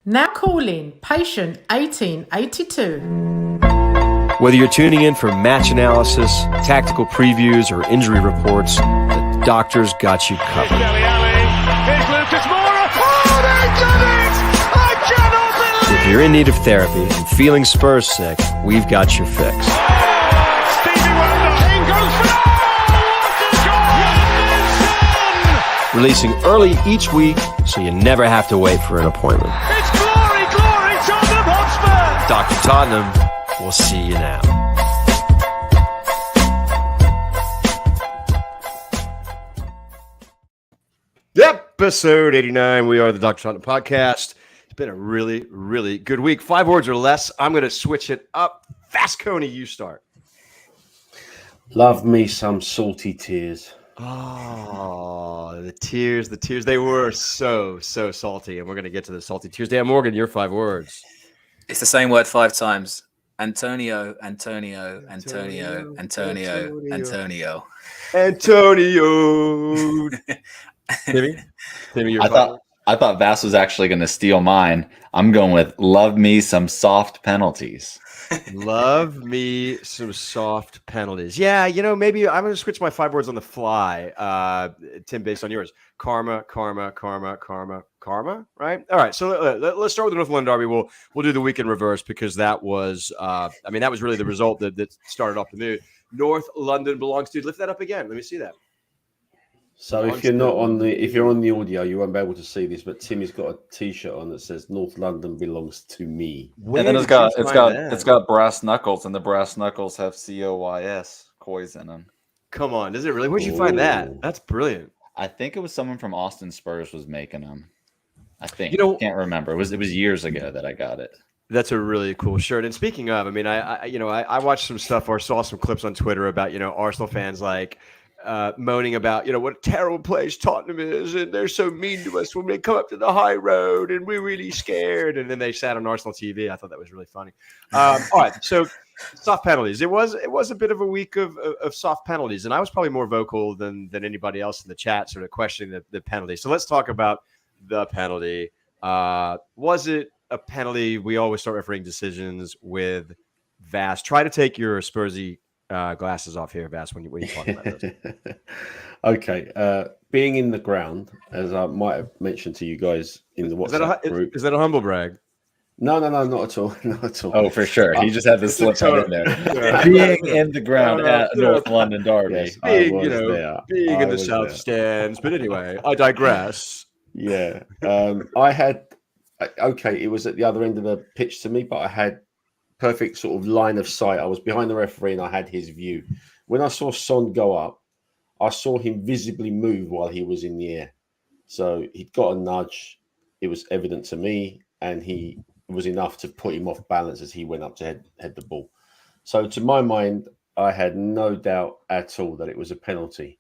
Now calling patient 1882. Whether you're tuning in for match analysis, tactical previews, or injury reports, the doctor's got you covered. Here's Lucas Moura. Oh, they did it! I cannot believe If you're in need of therapy and feeling Spurs sick, we've got your fix. Stevie Wonder. Kane goes for what a goal! Releasing early each week so you never have to wait for an appointment. It's glory, glory, Tottenham Hotspur! Dr. Tottenham, we'll see you now. Episode 89. We are the Dr. Tottenham podcast. It's been a really, really good week. 5 words or less. I'm going to switch it up. Fast Coney, you start. Love me some salty tears. Oh, the tears. They were so salty, and we're going to get to the salty tears. Dan Morgan, your 5 words. It's the same word 5 times. Antonio, Antonio, Antonio, Antonio, Antonio. Antonio. Timmy, your 5 I thought Vass was actually going to steal mine. I'm going with love me some soft penalties. Love me some soft penalties. Yeah, maybe I'm going to switch my 5 words on the fly, Tim, based on yours. Karma, right? All right, so let's start with the North London Derby. We'll do the week in reverse because that was, that was really the result that started off the mood. North London belongs to, lift that up again. Let me see that. So if you're on the audio, you won't be able to see this, but Timmy's got a T-shirt on that says "North London belongs to me," and then it's got brass knuckles, and the brass knuckles have COYS in them. Come on, does it really? Where'd you find that? That's brilliant. I think it was someone from Austin Spurs was making them. I think I can't remember. It was years ago that I got it. That's a really cool shirt. And speaking of, I watched some stuff or saw some clips on Twitter about Arsenal fans moaning about what a terrible place Tottenham is, and they're so mean to us when we come up to the high road, and we're really scared. And then they sat on Arsenal TV. I thought that was really funny. All right, so soft penalties. It was a bit of a week of soft penalties, and I was probably more vocal than anybody else in the chat, sort of questioning the penalty. So let's talk about the penalty. Was it a penalty? We always start referring decisions with Vass. Try to take your Spursy glasses off here, Vass, when you talk about this. Okay. Being in the ground, as I might have mentioned to you guys in the WhatsApp group. Is that a humble brag? No, not at all. Not at all. Oh, for sure. He just had the slip out in there. Yeah. Being in the ground at North London Derby. Yes, being in the South Stands. But anyway, I digress. Yeah. I had, it was at the other end of the pitch to me, but I had perfect sort of line of sight. I was behind the referee and I had his view. When I saw Son go up, I saw him visibly move while he was in the air. So he'd got a nudge. It was evident to me, and he was enough to put him off balance as he went up to head the ball. So to my mind, I had no doubt at all that it was a penalty.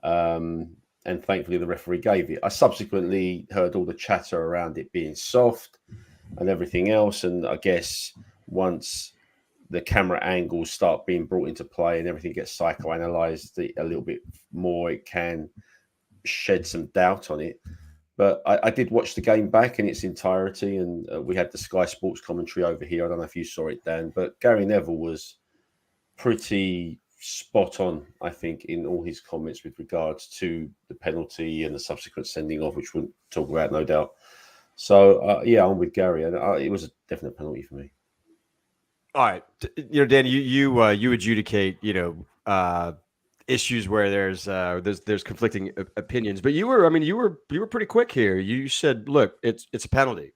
And thankfully the referee gave it. I subsequently heard all the chatter around it being soft and everything else. And I guess once the camera angles start being brought into play and everything gets psychoanalyzed a little bit more, it can shed some doubt on it. But I did watch the game back in its entirety, and we had the Sky Sports commentary over here. I don't know if you saw it, Dan, but Gary Neville was pretty spot on, I think, in all his comments with regards to the penalty and the subsequent sending off, which we'll talk about, no doubt. So, I'm with Gary. And it was a definite penalty for me. All right, Dan, you adjudicate, issues where there's conflicting opinions, but you were pretty quick here. You said, look, it's a penalty.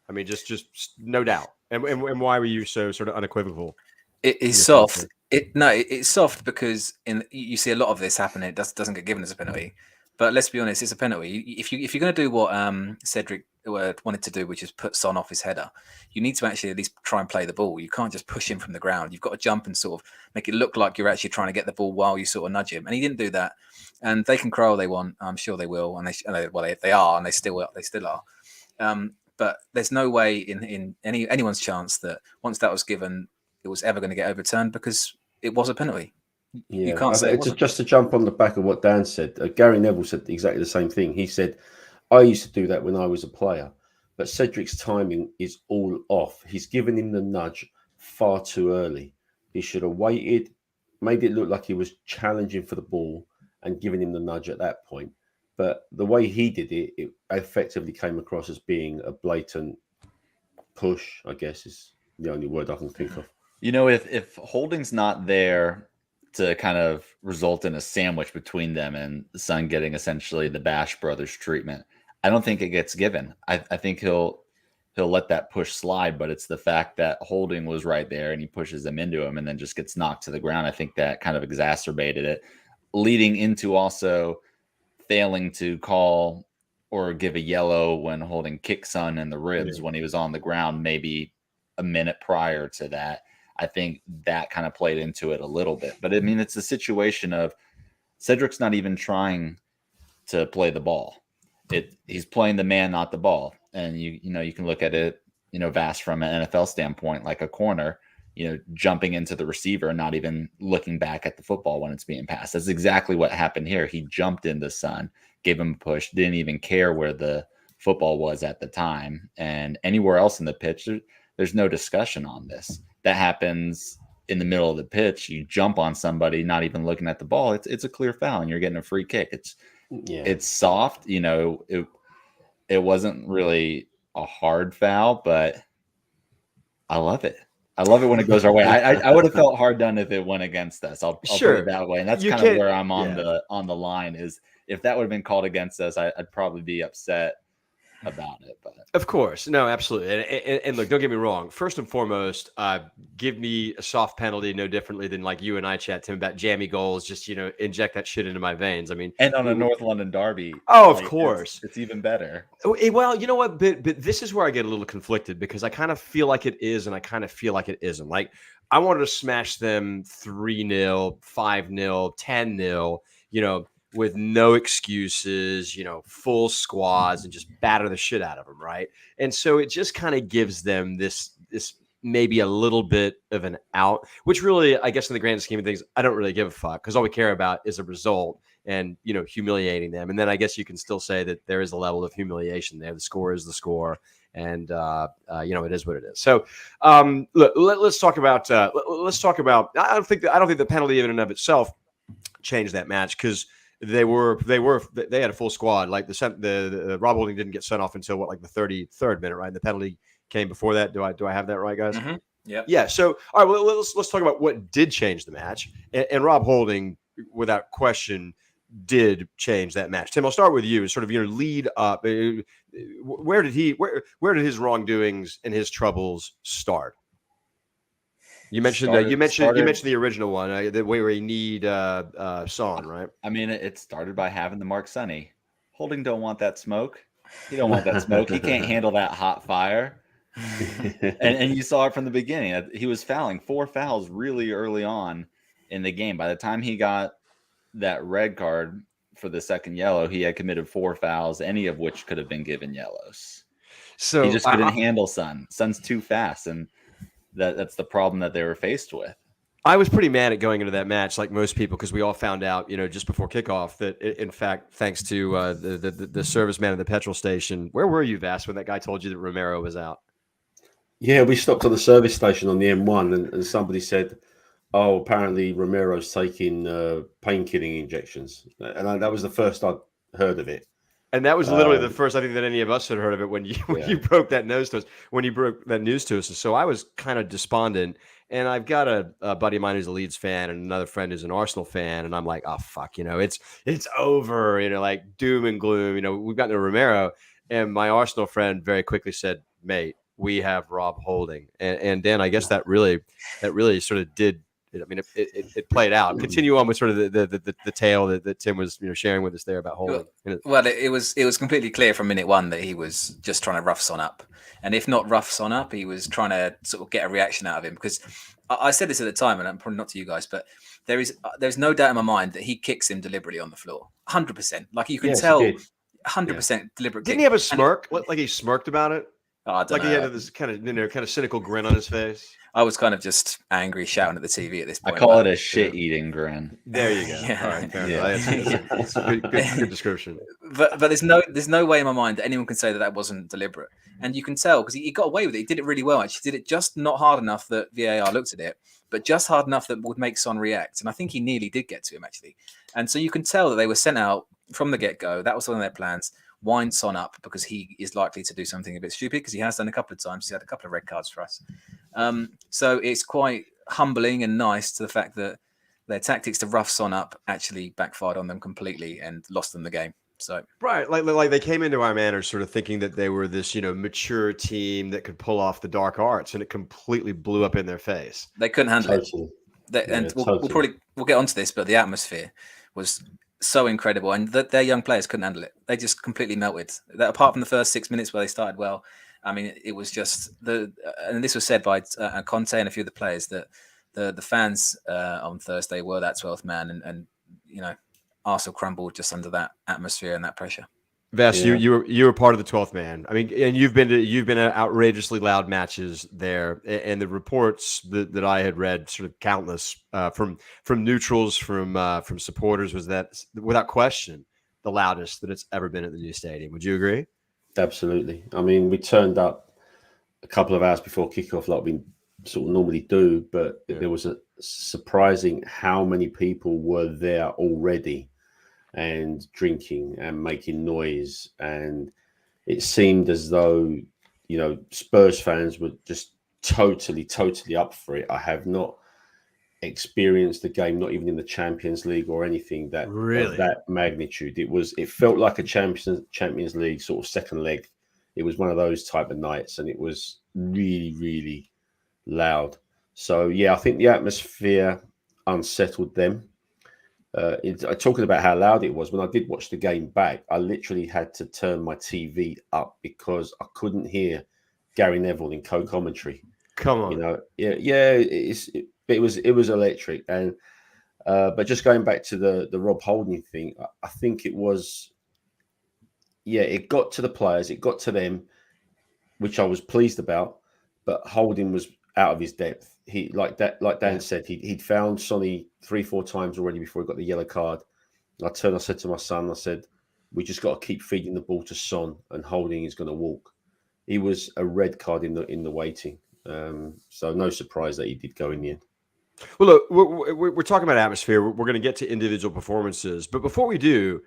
I mean, just no doubt. And why were you so sort of unequivocal? It is soft. It's soft because you see a lot of this happen. It doesn't get given as a penalty. But let's be honest, it's a penalty. If you're going to do what Cedric wanted to do, which is put Son off his header, you need to actually at least try and play the ball. You can't just push him from the ground. You've got to jump and sort of make it look like you're actually trying to get the ball while you sort of nudge him. And he didn't do that. And they can cry all they want. I'm sure they will. And they are, and they still are. But there's no way in anyone's chance that once that was given, it was ever going to get overturned because it was a penalty. Yeah, you can't say just to jump on the back of what Dan said. Gary Neville said exactly the same thing. He said, "I used to do that when I was a player," but Cedric's timing is all off. He's given him the nudge far too early. He should have waited, made it look like he was challenging for the ball and giving him the nudge at that point. But the way he did it, it effectively came across as being a blatant push, I guess is the only word I can think of. You know, if Holding's not there to kind of result in a sandwich between them and Son getting essentially the Bash Brothers treatment, I don't think it gets given. I think he'll let that push slide, but it's the fact that Holding was right there and he pushes them into him and then just gets knocked to the ground. I think that kind of exacerbated it, leading into also failing to call or give a yellow when Holding kicked Son in the ribs when he was on the ground, maybe a minute prior to that. I think that kind of played into it a little bit. But I mean, it's a situation of Cedric's not even trying to play the ball. He's playing the man, not the ball. And you can look at it, vast from an NFL standpoint, like a corner, jumping into the receiver and not even looking back at the football when it's being passed. That's exactly what happened here. He jumped into Son, gave him a push, didn't even care where the football was at the time. And anywhere else in the pitch, there's no discussion on this. That happens in the middle of the pitch. You jump on somebody, not even looking at the ball. It's a clear foul and you're getting a free kick. It's soft. It wasn't really a hard foul, but I love it. I love it when it goes our way. I would have felt hard done if it went against us. I'll put it that way. And that's kind of where I'm on the line is if that would have been called against us, I'd probably be upset about it. But of course, no, absolutely. And look, don't get me wrong. First and foremost, give me a soft penalty no differently than like you and I chat, Tim, about jammy goals. Just, inject that shit into my veins. I mean, and on a North London derby. Oh, of course. It's even better. Well, you know what? But this is where I get a little conflicted because I kind of feel like it is and I kind of feel like it isn't. Like I wanted to smash them 3-0, 5-0, 10-0, with no excuses, full squads and just batter the shit out of them, right? And so it just kind of gives them this maybe a little bit of an out, which really, I guess in the grand scheme of things, I don't really give a fuck because all we care about is a result and, humiliating them. And then I guess you can still say that there is a level of humiliation there. The score is the score. And, it is what it is. So look, let's talk about, I don't think the penalty in and of itself changed that match because they had a full squad. Like the Rob Holding didn't get sent off until like the 33rd minute, right? And the penalty came before that. Do I have that right, guys? Mm-hmm. Yeah. Yeah. So all right, well, let's talk about what did change the match. And Rob Holding, without question, did change that match. Tim, I'll start with you. Sort of lead up. Where did his wrongdoings and his troubles start? You mentioned the original one, the way where you need Son, right? I mean, it started by having the Mark Sonny. Holding don't want that smoke. He don't want that smoke. He can't handle that hot fire. and you saw it from the beginning. He was fouling 4 fouls really early on in the game. By the time he got that red card for the second yellow, he had committed 4 fouls, any of which could have been given yellows. So he just couldn't handle Son. Son's too fast, and that's the problem that they were faced with. I was pretty mad at going into that match, like most people, because we all found out, just before kickoff, that in fact, thanks to the serviceman at the petrol station, where were you, Vass, when that guy told you that Romero was out? Yeah, we stopped at the service station on the M1, and somebody said, "Oh, apparently Romero's taking pain-killing injections," and that was the first I'd heard of it. And that was literally the first I think that any of us had heard of it when you broke that news to us. When you broke that news to us, so I was kind of despondent. And I've got a buddy of mine who's a Leeds fan and another friend who's an Arsenal fan, and I'm like, oh fuck, it's over, like doom and gloom. We've gotten to Romero, and my Arsenal friend very quickly said, "Mate, we have Rob Holding," and Dan, I guess that really sort of did. I mean, it played out. Continue on with sort of the tale that Tim was sharing with us there about Holding. Well, it was completely clear from minute one that he was just trying to rough Son up, and if not rough Son up, he was trying to sort of get a reaction out of him. Because I said this at the time, and I'm probably not to you guys, but there's no doubt in my mind that he kicks him deliberately on the floor, 100%. Like you can tell, 100% deliberate. Didn't he have a smirk? Like he smirked about it? Oh, I don't Like he know. had this kind of cynical grin on his face. I was kind of just angry, shouting at the TV at this I point. call but- it a shit-eating grin. There you go. Yeah. All right, fair Yeah. enough. That's a good description. But there's no way in my mind that anyone can say that wasn't deliberate, and you can tell because he got away with it. He did it really well. Actually, did it just not hard enough that VAR looked at it, but just hard enough that would make Son react. And I think he nearly did get to him actually. And so you can tell that they were sent out from the get-go. That was one of their plans. Wind Son up because he is likely to do something a bit stupid because he has done a couple of times. He's had a couple of red cards for us. So it's quite humbling and nice to the fact that their tactics to rough Son up actually backfired on them completely and lost them the game. So Right, like they came into our manor sort of thinking that they were this, mature team that could pull off the dark arts, and it completely blew up in their face. they couldn't handle it. Totally. And we'll totally. we'll get onto this, but the atmosphere was so incredible, and their young players couldn't handle it. They just completely melted. That apart from the first 6 minutes where they started well, I mean, it was just and this was said by Conte and a few of the players that the fans on Thursday were that 12th man, and Arsenal crumbled just under that atmosphere and that pressure. Vess, Yeah. you were part of the 12th man. I mean, and you've been at outrageously loud matches there, and the reports that I had read, sort of countless from neutrals, from supporters, was that without question the loudest that it's ever been at the new stadium. Would you agree? Absolutely. I mean, we turned up a couple of hours before kickoff, like we sort of normally do, but there was a surprising how many people were there already and drinking and making noise. And it seemed as though, Spurs fans were just totally up for it. I have not experienced the game, not even in the Champions League or anything that Really? of that magnitude. It felt like a Champions League sort of second leg. It was one of those type of nights, and it was really loud. So yeah, I think the atmosphere unsettled them. Talking about how loud it was, when I did watch the game back, I literally had to turn my TV up because I couldn't hear Gary Neville in co-commentary. Come on. It was electric. And but just going back to the Rob Holding thing, I think it was, it got to the players, it got to them, which I was pleased about. But Holding was out of his depth. He like Dan said, he'd found Sonny 3-4 times already before he got the yellow card. And I said to my son, I said, we just got to keep feeding the ball to Son, and Holding is going to walk. He was a red card in the waiting. So no surprise that he did go in the end. Well, look, we're talking about atmosphere. We're going to get to individual performances, but before we do,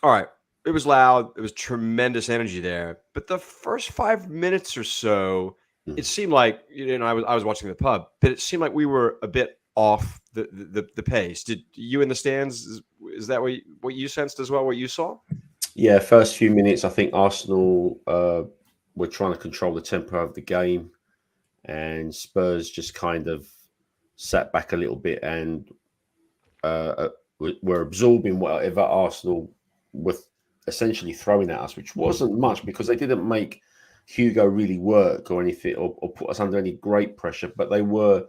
all right, it was loud. It was tremendous energy there. But the first 5 minutes or so, it seemed like, I was watching the pub, but it seemed like we were a bit off the pace. Did you in the stands? Is that what you sensed as well? What you saw? Yeah, first few minutes, I think Arsenal were trying to control the tempo of the game, and Spurs just kind of sat back a little bit and were absorbing whatever Arsenal were essentially throwing at us, which wasn't much because they didn't make Hugo really work or anything, or put us under any great pressure, but they were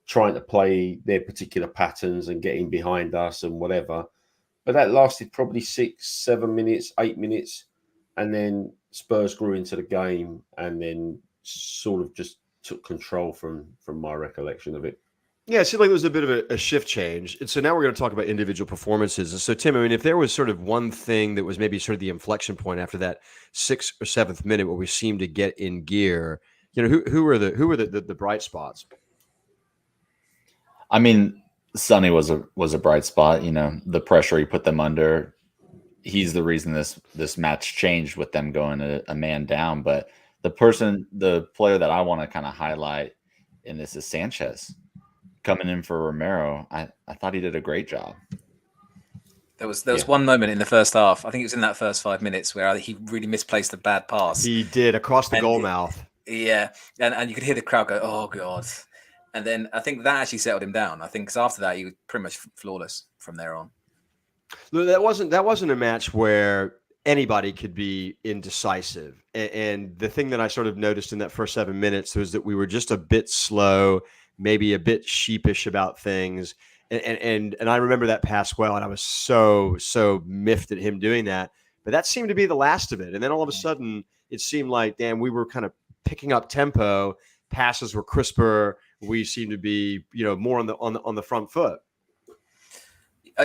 trying to play their particular patterns and getting behind us and whatever. But that lasted probably 6, 7 minutes, 8 minutes, and then Spurs grew into the game and then sort of just took control from my recollection of it. Yeah, it seemed like there was a bit of a shift change. And so now we're going to talk about individual performances. And so, Tim, I mean, if there was sort of one thing that was maybe sort of the inflection point after that 6th or 7th minute where we seemed to get in gear, who were the bright spots? I mean, Sonny was a bright spot. The pressure he put them under. He's the reason this match changed with them going a man down. But the player that I want to kind of highlight in this is Sanchez. Coming in for Romero, I thought he did a great job. There was one moment in the first half. I think it was in that first 5 minutes where he really misplaced a bad pass. He did across the goal mouth. Yeah, and you could hear the crowd go, "Oh God!" And then I think that actually settled him down. I think because after that he was pretty much flawless from there on. Look, that wasn't a match where anybody could be indecisive. And the thing that I sort of noticed in that first 7 minutes was that we were just a bit slow, maybe a bit sheepish about things. And I remember that pass well, and I was so miffed at him doing that. But that seemed to be the last of it. And then all of a sudden, it seemed like, damn, we were kind of picking up tempo. Passes were crisper. We seem to be, more on the front foot.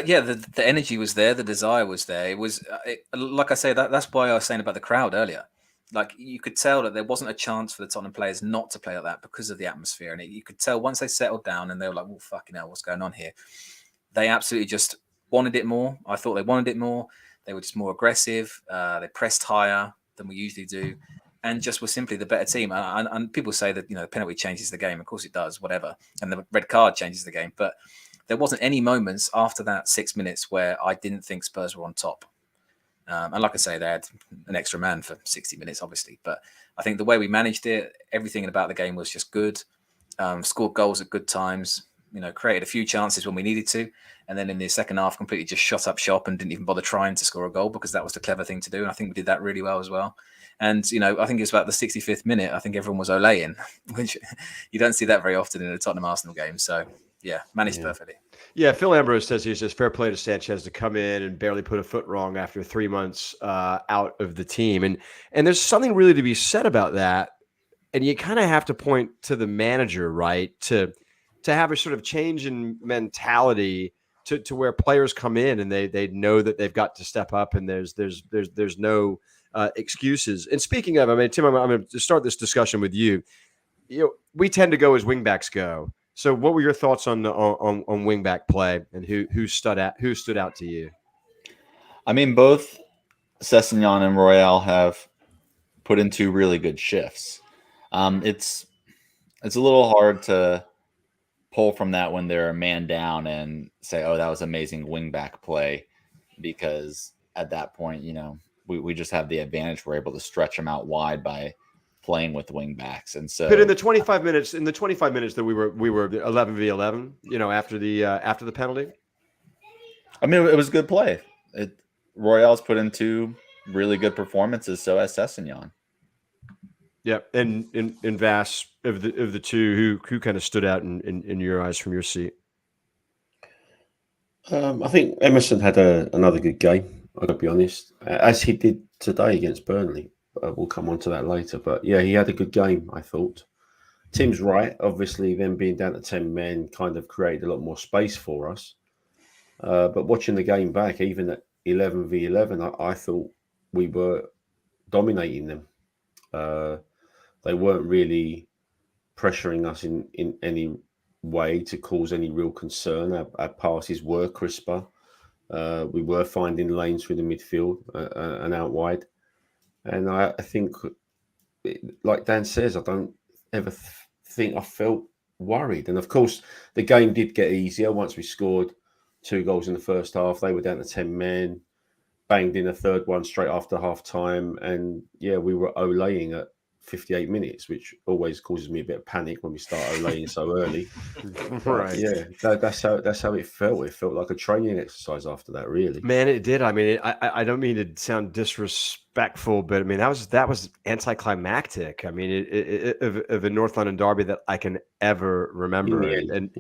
Yeah, the energy was there, the desire was there. It was like I say, that's why I was saying about the crowd earlier. Like you could tell that there wasn't a chance for the Tottenham players not to play like that because of the atmosphere, and you could tell once they settled down and they were like, "Well, fucking hell, what's going on here?" They absolutely just wanted it more. I thought they wanted it more. They were just more aggressive. They pressed higher than we usually do, and just were simply the better team. And people say that the penalty changes the game. Of course it does, whatever, and the red card changes the game, but there wasn't any moments after that 6 minutes where I didn't think Spurs were on top. And like I say, they had an extra man for 60 minutes, obviously. But I think the way we managed it, everything about the game was just good. Scored goals at good times, created a few chances when we needed to. And then in the second half, completely just shut up shop and didn't even bother trying to score a goal because that was the clever thing to do. And I think we did that really well as well. And, I think it was about the 65th minute. I think everyone was olaying, which you don't see that very often in a Tottenham Arsenal game. So, yeah, managed perfectly. Yeah, Phil Ambrose says he's just fair play to Sanchez to come in and barely put a foot wrong after 3 months out of the team. And there's something really to be said about that. And you kind of have to point to the manager, right? To have a sort of change in mentality to where players come in and they know that they've got to step up and there's no excuses. And speaking of, Tim, I'm going to start this discussion with you. We tend to go as wingbacks go. So, what were your thoughts on wingback play and who stood out to you? I mean, both Sessegnon and Royale have put in 2 really good shifts. It's a little hard to pull from that when they're a man down and say, "Oh, that was amazing wingback play," because at that point, we just have the advantage. We're able to stretch them out wide by playing with wing backs. And so, but in the 25 minutes that we were 11v11, after the penalty. I mean, it was good play. Royale's put in 2 really good performances. So has Sessegnon. Yeah, and in Vass of the 2, who kind of stood out in your eyes from your seat? I think Emerson had another good game. I got to be honest, as he did today against Burnley. We'll come on to that later, but yeah, he had a good game. I thought. Tim's right. Obviously, them being down to 10 men kind of created a lot more space for us. But watching the game back, even at 11v11, I thought we were dominating them. They weren't really pressuring us in any way to cause any real concern. Our passes were crisper. We were finding lanes through the midfield and out wide. And I think, like Dan says, I don't ever think I felt worried. And of course, the game did get easier once we scored 2 goals in the first half. They were down to 10 men, banged in a third one straight after half time. And yeah, we were olaying at 58 minutes, which always causes me a bit of panic when we start olaying so early. Right. Yeah, that's how it felt. It felt like a training exercise after that, really. Man, it did. I mean, I don't mean to sound disrespectful, but I mean that was anticlimactic. I mean, of a North London derby that I can ever remember. And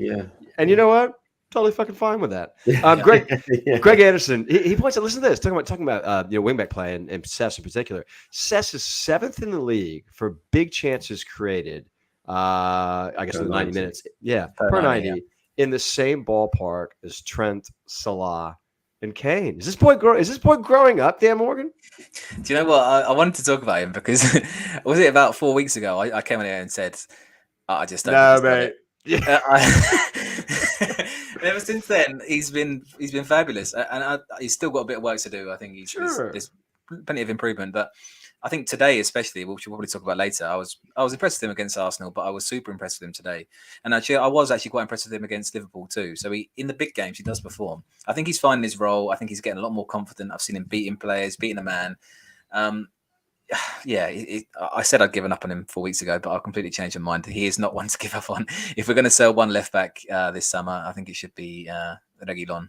you know what? Totally fucking fine with that. Greg Anderson, he points out. Listen to this. Talking about wingback play and Sess in particular. Sess is 7th in the league for big chances created. I guess in the 90 minutes. Yeah, per 90 yeah. In the same ballpark as Trent, Salah, and Kane. Is this boy growing up, Dan Morgan? Do you know what? I wanted to talk about him because was it about 4 weeks ago? I came in here and said, I just don't. No, mate. Yeah. Ever since then, he's been fabulous, and he's still got a bit of work to do. I think there's plenty of improvement, but I think today, especially, which we'll probably talk about later, I was impressed with him against Arsenal, but I was super impressed with him today, and actually, I was actually quite impressed with him against Liverpool too. So in the big games, he does perform. I think he's finding his role. I think he's getting a lot more confident. I've seen him beating players, beating a man. Yeah, I said I'd given up on him 4 weeks ago, but I'll completely change my mind. He is not one to give up on. If we're going to sell one left back this summer, I think it should be Reguilon.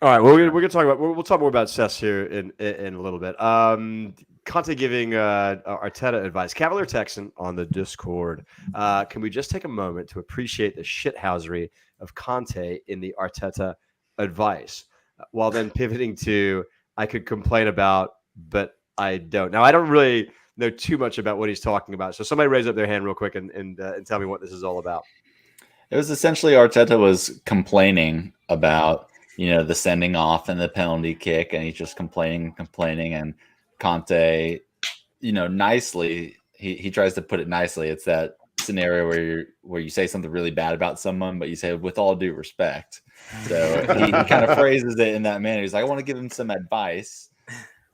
All right, well, we're going to talk about. We'll talk more about Sess here in a little bit. Conte giving Arteta advice. Cavalier Texan on the Discord. Can we just take a moment to appreciate the shithousery of Conte in the Arteta advice, while then pivoting to I could complain about, but I don't. Now, I don't really know too much about what he's talking about. So somebody raise up their hand real quick and tell me what this is all about. It was essentially Arteta was complaining about, the sending off and the penalty kick, and he's just complaining, and Conte, nicely, he tries to put it nicely. It's that scenario where you say something really bad about someone, but you say with all due respect. So he kind of phrases it in that manner. He's like, I want to give him some advice.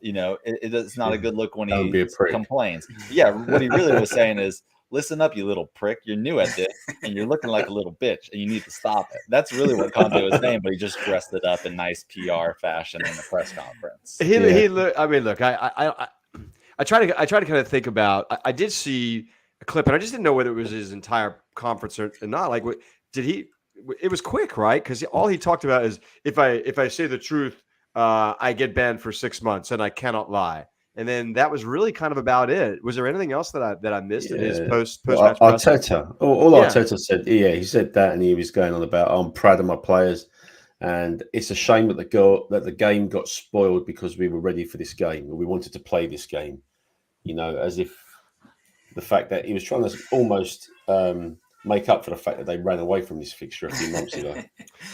It's not a good look when he complains. Yeah, what he really was saying is, listen up, you little prick. You're new at this, and you're looking like a little bitch, and you need to stop it. That's really what Conte was saying, but he just dressed it up in nice PR fashion in the press conference. I try to kind of think about. I did see a clip, and I just didn't know whether it was his entire conference or not. Like, did he? It was quick, right? Because all he talked about is if I say the truth, I get banned for 6 months, and I cannot lie. And then that was really kind of about it. Was there anything else that I missed in his post match? Arteta, Arteta said, he said that, and he was going on about, I'm proud of my players, and it's a shame that the game got spoiled because we were ready for this game, and we wanted to play this game. As if the fact that he was trying to almost make up for the fact that they ran away from this fixture a few months ago.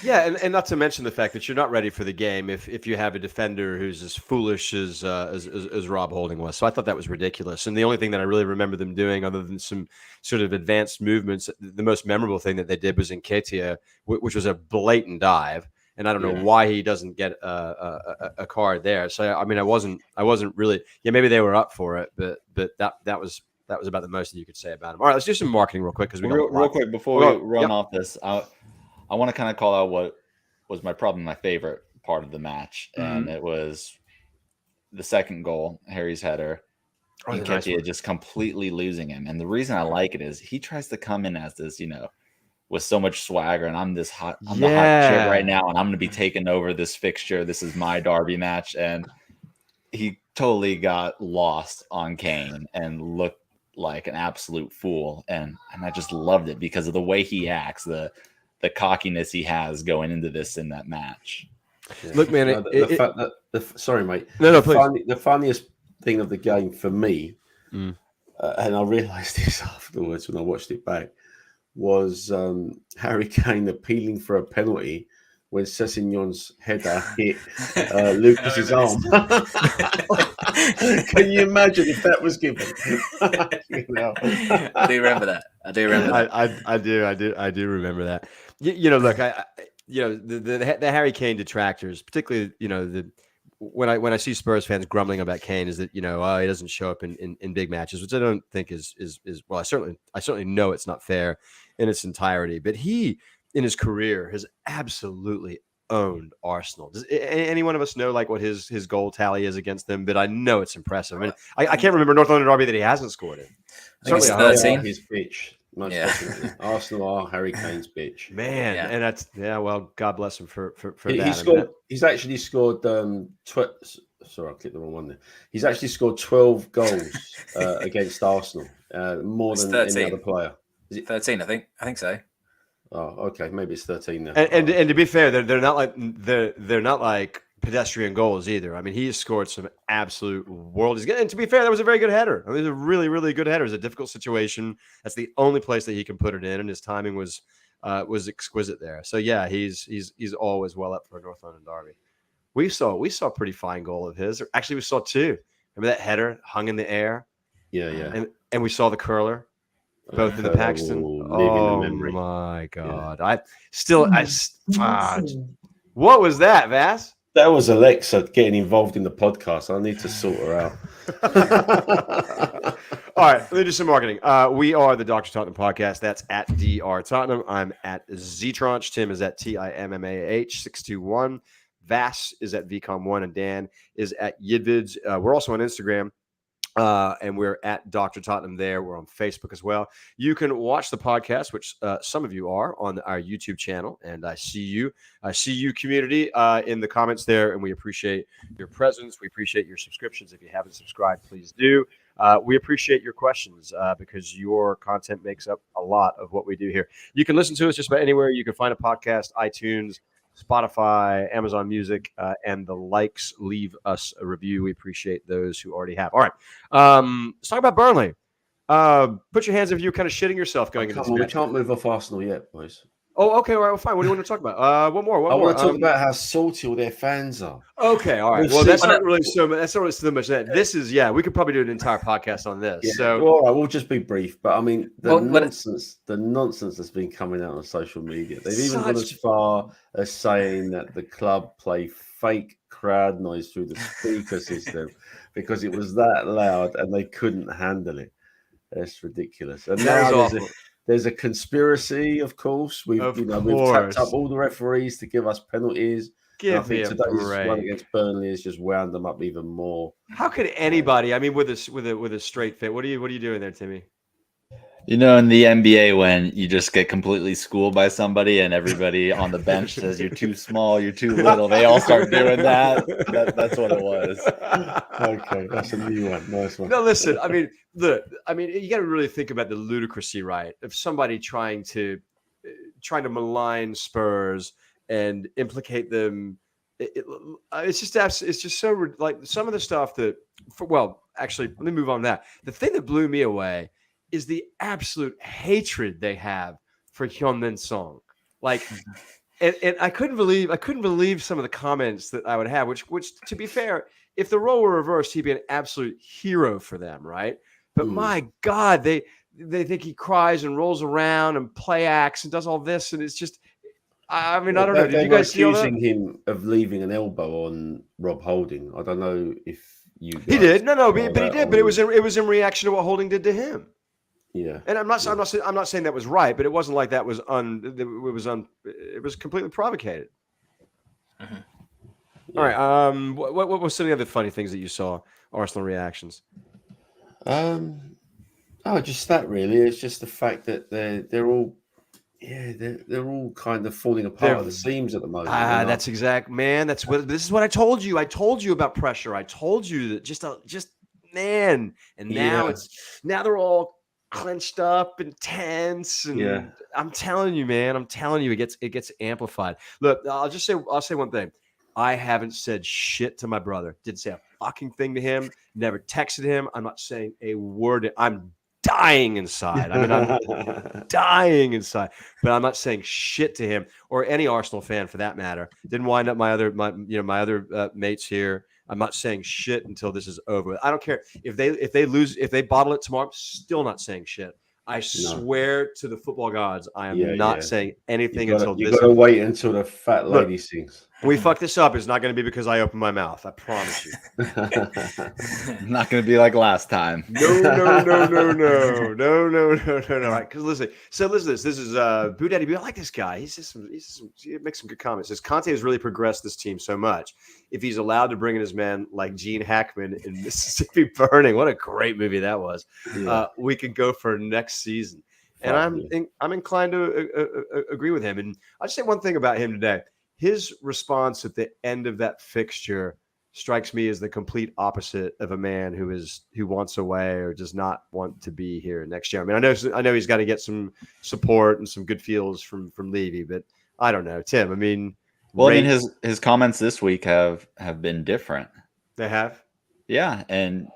Yeah, and not to mention the fact that you're not ready for the game if you have a defender who's as foolish as Rob Holding was. So I thought that was ridiculous. And the only thing that I really remember them doing, other than some sort of advanced movements, the most memorable thing that they did was in Nketiah, which was a blatant dive. And I don't know why he doesn't get a card there. So I mean, I wasn't really. Yeah, maybe they were up for it, but that was about the most that you could say about him. All right, let's do some marketing real quick because we got real quick before we run off this. I want to kind of call out what was my favorite part of the match, and it was the second goal, Harry's header. Nketiah just completely losing him, and the reason I like it is he tries to come in as this, with so much swagger, and I'm the hot shit right now, and I'm going to be taking over this fixture. This is my derby match, and he totally got lost on Kane and looked like an absolute fool, and I just loved it because of the way he acts, the cockiness he has going into this in that match. Yeah. Look, man, sorry, mate. No, please. The funniest thing of the game for me, and I realised this afterwards when I watched it back, was Harry Kane appealing for a penalty when Sessegnon's header hit Lucas's arm. Can you imagine if that was given? I do remember that. I do remember that. Look, the Harry Kane detractors, particularly, when I see Spurs fans grumbling about Kane, is that he doesn't show up in big matches, which I don't think is well. I certainly know it's not fair in its entirety, but he in his career has absolutely owned Arsenal. Does any one of us know what his goal tally is against them? But I know it's impressive. I mean, I can't remember North London derby that he hasn't scored in. It's 13. His bitch. Definitely. Arsenal are Harry Kane's bitch. Man, and that's well, God bless him for he that. Scored. He's actually scored. Sorry, I clicked the wrong one there. He's actually scored 12 goals against Arsenal, more than any other player. Is it 13? I think so. Oh, okay, maybe it's 13 now. And to be fair, they're not like pedestrian goals either. I mean, he has scored some absolute world. And to be fair, that was a very good header. I mean, it was a really, really good header. It was a difficult situation. That's the only place that he can put it in, and his timing was exquisite there. So yeah, he's always well up for a North London derby. We saw a pretty fine goal of his. Actually, we saw two. Remember that header hung in the air? Yeah. And we saw the curler. Both in the Paxton. Oh my God! What was that, Vass? That was Alexa getting involved in the podcast. I need to sort her out. All right, let me do some marketing. We are the Dr. Tottenham podcast. That's at Dr. Tottenham. I'm at Ztronch. Tim is at TIMMAH621. Vass is at VCOM1, and Dan is at Yidvids. We're also on Instagram. And we're at Dr. Tottenham there. We're on Facebook as well. You can watch the podcast, which some of you are, on our YouTube channel. And I see you community in the comments there. And we appreciate your presence. We appreciate your subscriptions. If you haven't subscribed, please do. We appreciate your questions because your content makes up a lot of what we do here. You can listen to us just about anywhere. You can find a podcast, iTunes, Spotify, Amazon Music, and the likes. Leave us a review. We appreciate those who already have. All right. Let's talk about Burnley. Put your hands if you're kind of shitting yourself going into this We match. can't move off Arsenal yet, boys. Oh, okay. All right. Well, fine. What do you want to talk about? One more. I want to talk about how salty all their fans are. Okay. All right. We've Well, seen- that's not really so much that. This is, we could probably do an entire podcast on this. Yeah, So, well, all right, we'll just be brief. But I mean, Well, the nonsense that's been coming out on social media. They've even gone as far as saying that the club play fake crowd noise through the speaker system because it was that loud and they couldn't handle it. That's ridiculous. And That now is there's a conspiracy, of course. We've tapped up all the referees to give us penalties. I think today's one against Burnley has just wound them up even more. How could anybody? I mean, with a straight fit. What are you doing there, Timmy? You know, in the NBA, when you just get completely schooled by somebody and everybody on the bench says you're too small, you're too little, they all start doing that. That's what it was. Okay, that's a new one. Nice one. No, listen. I mean, you got to really think about the ludicrousy, right? Of somebody trying to malign Spurs and implicate them. It's just so like some of the stuff that. Actually, let me move on to that. The thing that blew me away is the absolute hatred they have for Heung-min Son. Like, and I couldn't believe some of the comments that I would have, which to be fair, if the role were reversed, he'd be an absolute hero for them, right? But my God, they think he cries and rolls around and play acts and does all this, and it's just, I mean, I don't know. Did you guys see all that? Accusing him of leaving an elbow on Rob Holding. I don't know if you. He did, but he did. But it was in reaction to what Holding did to him. Yeah, and I'm not saying that was right, but it wasn't like that was it was completely provocated. Mm-hmm. All right. What was some of the other funny things that you saw? Arsenal reactions. Just that really. It's just the fact that they're all kind of falling apart at the seams at the moment. That's exact, man. This is what I told you. I told you about pressure. I told you that just man, and now now they're all clenched up and tense, and I'm telling you, man. I'm telling you, it gets amplified. Look, I'll say one thing. I haven't said shit to my brother. Didn't say a fucking thing to him. Never texted him. I'm not saying a word. I'm dying inside. I mean, I'm dying inside. But I'm not saying shit to him or any Arsenal fan for that matter. Didn't wind up my other mates here. I'm not saying shit until this is over. I don't care if they bottle it tomorrow. I'm still not saying shit. I swear to the football gods, I am not saying anything until this. You got to wait until the fat lady sings. We fuck this up. It's not going to be because I open my mouth. I promise you. Not going to be like last time. No. Right? Because listen to this. This is Boo Daddy Boo. I like this guy. He makes some good comments. Says Conte has really progressed this team so much. If he's allowed to bring in his men like Gene Hackman in Mississippi Burning, what a great movie that was. We could go for next season. And I'm inclined to agree with him. And I'll just say one thing about him today. His response at the end of that fixture strikes me as the complete opposite of a man who wants away or does not want to be here next year. I mean, I know he's got to get some support and some good feels from Levy, but I don't know, Tim. I mean, his comments this week have been different. They have, yeah, and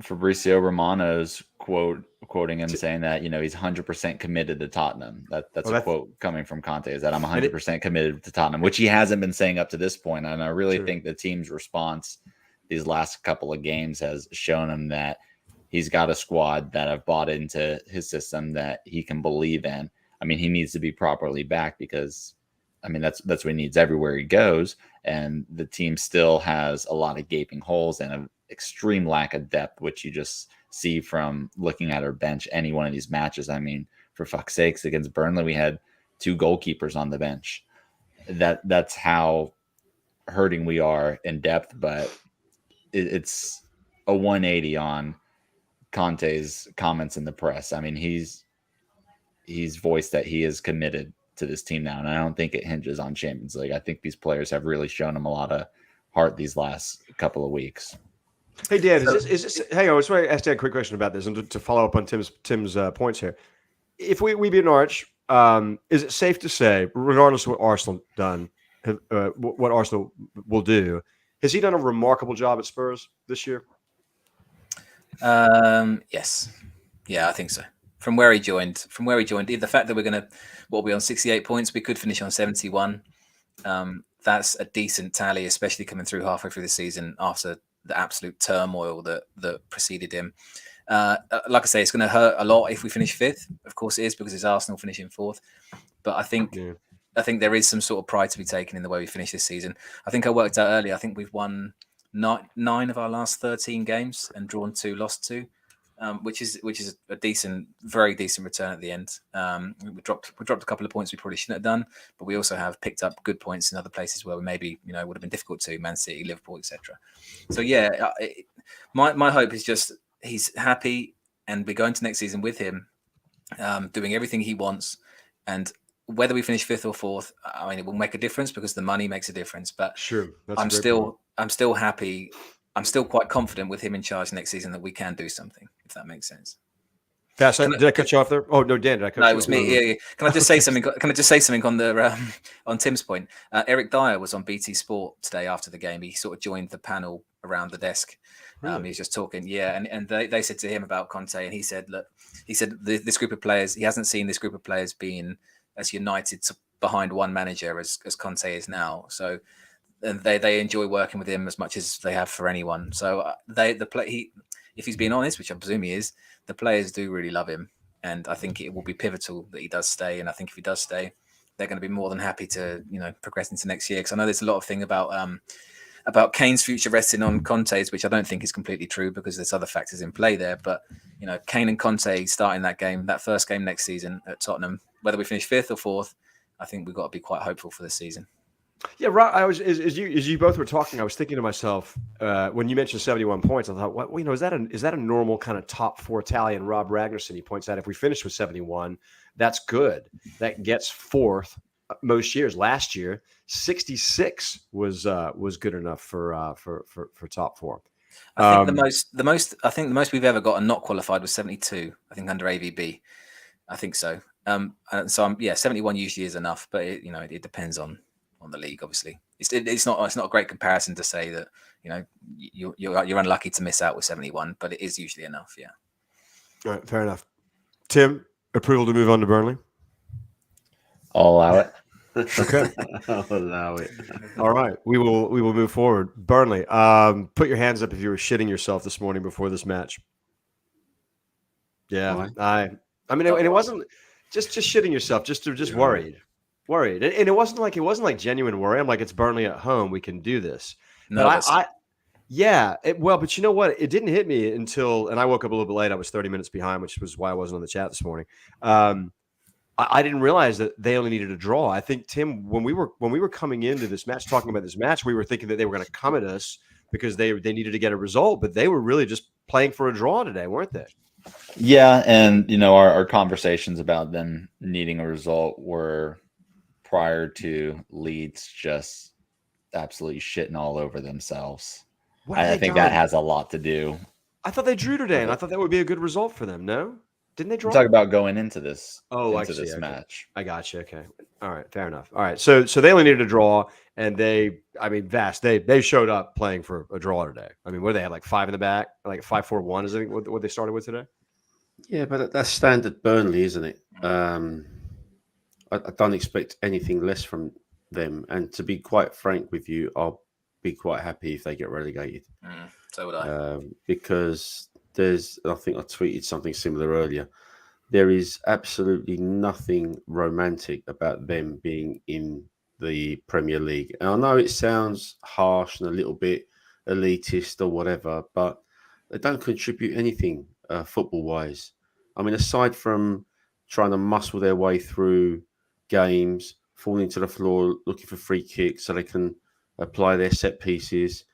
Fabrizio Romano's quoting him saying that he's 100% committed to Tottenham. That's a quote coming from Conte, is that I'm 100% committed to Tottenham, which he hasn't been saying up to this point. And I really think the team's response these last couple of games has shown him that he's got a squad that have bought into his system that he can believe in. I mean, he needs to be properly backed because that's what he needs everywhere he goes. And the team still has a lot of gaping holes and an extreme lack of depth, which you just see from looking at our bench any one of these matches. I mean, for fuck's sakes, against Burnley, we had 2 goalkeepers on the bench. That's how hurting we are in depth, but it's a 180 on Conte's comments in the press. I mean, he's voiced that he is committed to this team now, and I don't think it hinges on Champions League. I think these players have really shown him a lot of heart these last couple of weeks. Hey, Dan, is this? Hey, I just want to ask Dan a quick question about this, and to follow up on Tim's points here. If we beat Norwich, is it safe to say, regardless of what Arsenal done, what Arsenal will do, has he done a remarkable job at Spurs this year? Yes. Yeah, I think so. From where he joined, the fact that we'll be on 68 points, we could finish on 71. That's a decent tally, especially coming through halfway through the season after the absolute turmoil that preceded him. Like I say, it's going to hurt a lot if we finish fifth. Of course, it is because it's Arsenal finishing fourth. But I think there is some sort of pride to be taken in the way we finish this season. I think I worked out earlier. I think we've won 9 of our last 13 games and drawn 2, lost 2. Which is a very decent return at the end. We dropped a couple of points we probably shouldn't have done, but we also have picked up good points in other places where we maybe would have been difficult to, Man City, Liverpool, etc. So yeah, my hope is just he's happy, and we go into next season with him, doing everything he wants, and whether we finish fifth or fourth, I mean, it will make a difference because the money makes a difference. But sure, I'm still happy. I'm still quite confident with him in charge next season that we can do something, if that makes sense. Fast. Did I cut you off there? Oh no, Dan, did I cut you off? No, it was me. Yeah. Can I just say something? Can I just say something on the on Tim's point? Eric Dyer was on BT Sport today after the game. He sort of joined the panel around the desk. Really? He was just talking. Yeah, and they said to him about Conte, and he said, look, this group of players, he hasn't seen this group of players being as united behind one manager as Conte is now. So. And they enjoy working with him as much as they have for anyone. So if he's being honest, which I presume he is, the players do really love him, and I think it will be pivotal that he does stay. And I think if he does stay, they're going to be more than happy to progress into next year. Because I know there's a lot of thing about Kane's future resting on Conte's, which I don't think is completely true because there's other factors in play there. But Kane and Conte starting that first game next season at Tottenham, whether we finish fifth or fourth, I think we've got to be quite hopeful for this season. Yeah, Rob, as you both were talking, I was thinking to myself when you mentioned 71 points. I thought, well, is that a normal kind of top 4 tally? And Rob Ragnarsson, he points out if we finish with 71, that's good. That gets fourth most years. Last year, 66 was good enough for top 4. I think the most we've ever got and not qualified was 72. I think under AVB, I think so. And so 71 usually is enough, but it depends on the league. Obviously, it's not a great comparison to say that you're unlucky to miss out with 71, but it is usually enough. Yeah. All right, fair enough. Tim, approval to move on to Burnley? I'll allow it. Okay, I'll allow it. All right, we will move forward. Burnley, put your hands up if you were shitting yourself this morning before this match. Yeah, I mean, and it wasn't just shitting yourself, just worried, and it wasn't like genuine worry. I'm like, it's Burnley at home, we can do this. No, but but you know what? It didn't hit me until, and I woke up a little bit late. I was 30 minutes behind, which was why I wasn't on the chat this morning. I didn't realize that they only needed a draw. I think, Tim, when we were coming into this match, talking about this match, we were thinking that they were going to come at us because they needed to get a result, but they were really just playing for a draw today, weren't they? Yeah, and our conversations about them needing a result were prior to Leeds just absolutely shitting all over themselves. I think that has a lot to do. I thought they drew today, and I thought that would be a good result for them. No, didn't they draw? Talk about going into this. This match. I got you. Okay, all right, fair enough. All right, so they only needed a draw, and they showed up playing for a draw today. I mean, what they had, like 5 in the back, like 5-4-1 is I think what they started with today. Yeah, but that's standard Burnley, isn't it? I don't expect anything less from them. And to be quite frank with you, I'll be quite happy if they get relegated. So would I. Because I think I tweeted something similar earlier. There is absolutely nothing romantic about them being in the Premier League. And I know it sounds harsh and a little bit elitist or whatever, but they don't contribute anything football-wise. I mean, aside from trying to muscle their way through games, falling to the floor, looking for free kicks so they can apply their set pieces,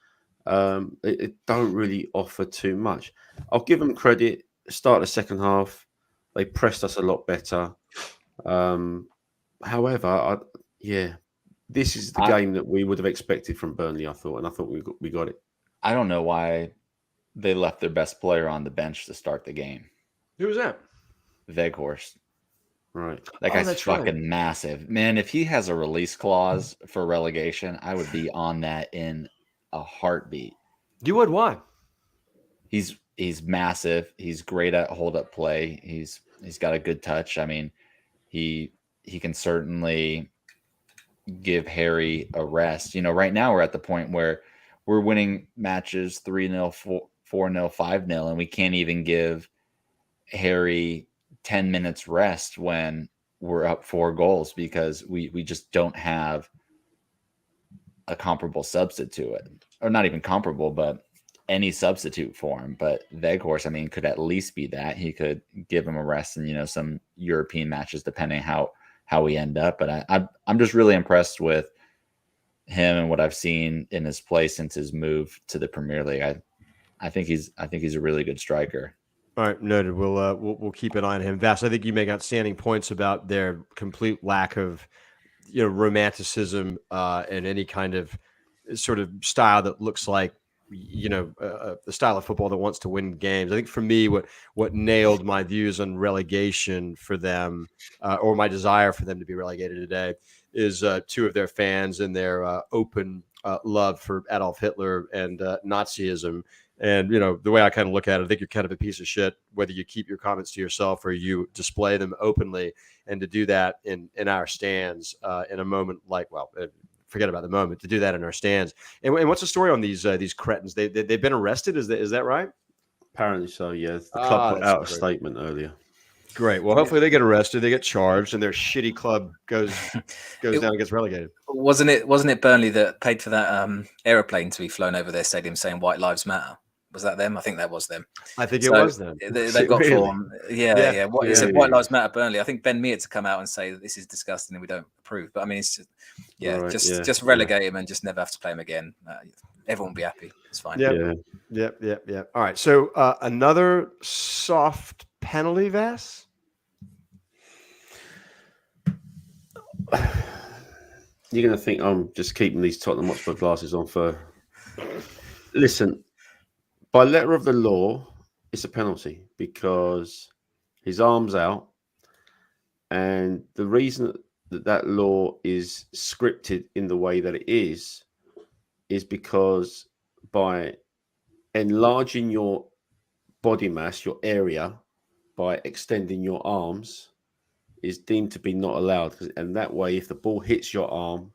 it don't really offer too much. I'll give them credit. Start the second half, they pressed us a lot better. However, this is the game that we would have expected from Burnley, I thought, and I thought we got it. I don't know why they left their best player on the bench to start the game. Who was that? Weghorst. Right. That guy's that's fucking right. massive. Man, if he has a release clause for relegation, I would be on that in a heartbeat. You would? Why? He's massive. He's great at hold up play. He's got a good touch. I mean, he can certainly give Harry a rest. You know, right now we're at the point where we're winning matches 3-0, 4-0, 5-0, and we can't even give Harry 10 minutes rest when we're up 4 goals because we just don't have a comparable substitute to it, or not even comparable, but any substitute for him. But Weghorst, I mean, could at least be that. He could give him a rest in, you know, some European matches, depending how we end up. But I'm just really impressed with him and what I've seen in his play since his move to the Premier League. I think he's a really good striker. All right, noted. We'll keep an eye on him. Vass, I think you make outstanding points about their complete lack of, you know, romanticism and any kind of sort of style that looks like, you know, the style of football that wants to win games. I think for me, what nailed my views on relegation for them, or my desire for them to be relegated today, is 2 of their fans and their open love for Adolf Hitler and Nazism. And, you know, the way I kind of look at it, I think you're kind of a piece of shit, whether you keep your comments to yourself or you display them openly. And to do that in our stands in a moment like, well, forget about the moment, to do that in our stands. And what's the story on these cretins? They've been arrested. Is that right? Apparently so, yeah. The club put out a statement earlier. Great. Well, hopefully they get arrested, they get charged, and their shitty club goes down and gets relegated. Wasn't it Burnley that paid for that aeroplane to be flown over their stadium saying "White Lives Matter"? Was that them? I think that was them. I think it was them. They got Really? form. Yeah. What is it? Yeah. White Lives Matter, Burnley. I think Ben Mead to come out and say that this is disgusting and we don't approve. But I mean, it's just relegate him and just never have to play him again. Everyone will be happy. It's fine. Yep. All right. So another soft penalty, Vass. You're going to think I'm just keeping these Tottenham Hotspur glasses on for. Listen, by letter of the law, it's a penalty because his arm's out. And the reason that law is scripted in the way that it is because by enlarging your body mass, your area, by extending your arms, is deemed to be not allowed. And that way, if the ball hits your arm,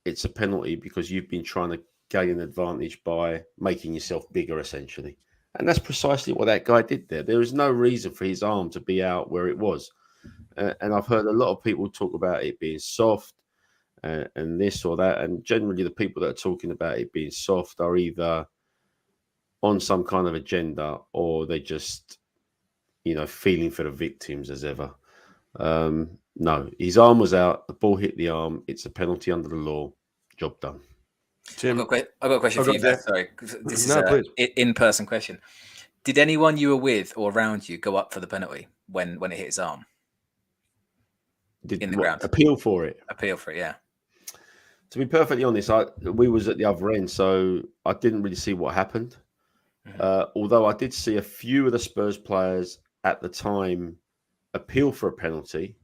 it's a penalty because you've been trying to gain an advantage by making yourself bigger, essentially. And that's precisely what that guy did there. There was no reason for his arm to be out where it was. And I've heard a lot of people talk about it being soft and this or that. And generally, the people that are talking about it being soft are either on some kind of agenda or they just, you know, feeling for the victims as ever. No, his arm was out. The ball hit the arm. It's a penalty under the law. Job done. Tim, I've got a question for you, Beth. Sorry, this is an in-person question. Did anyone you were with or around you go up for the penalty when it hit his arm? In the ground. Appeal for it, yeah. To be perfectly honest, we was at the other end, so I didn't really see what happened. Although I did see a few of the Spurs players at the time appeal for a penalty.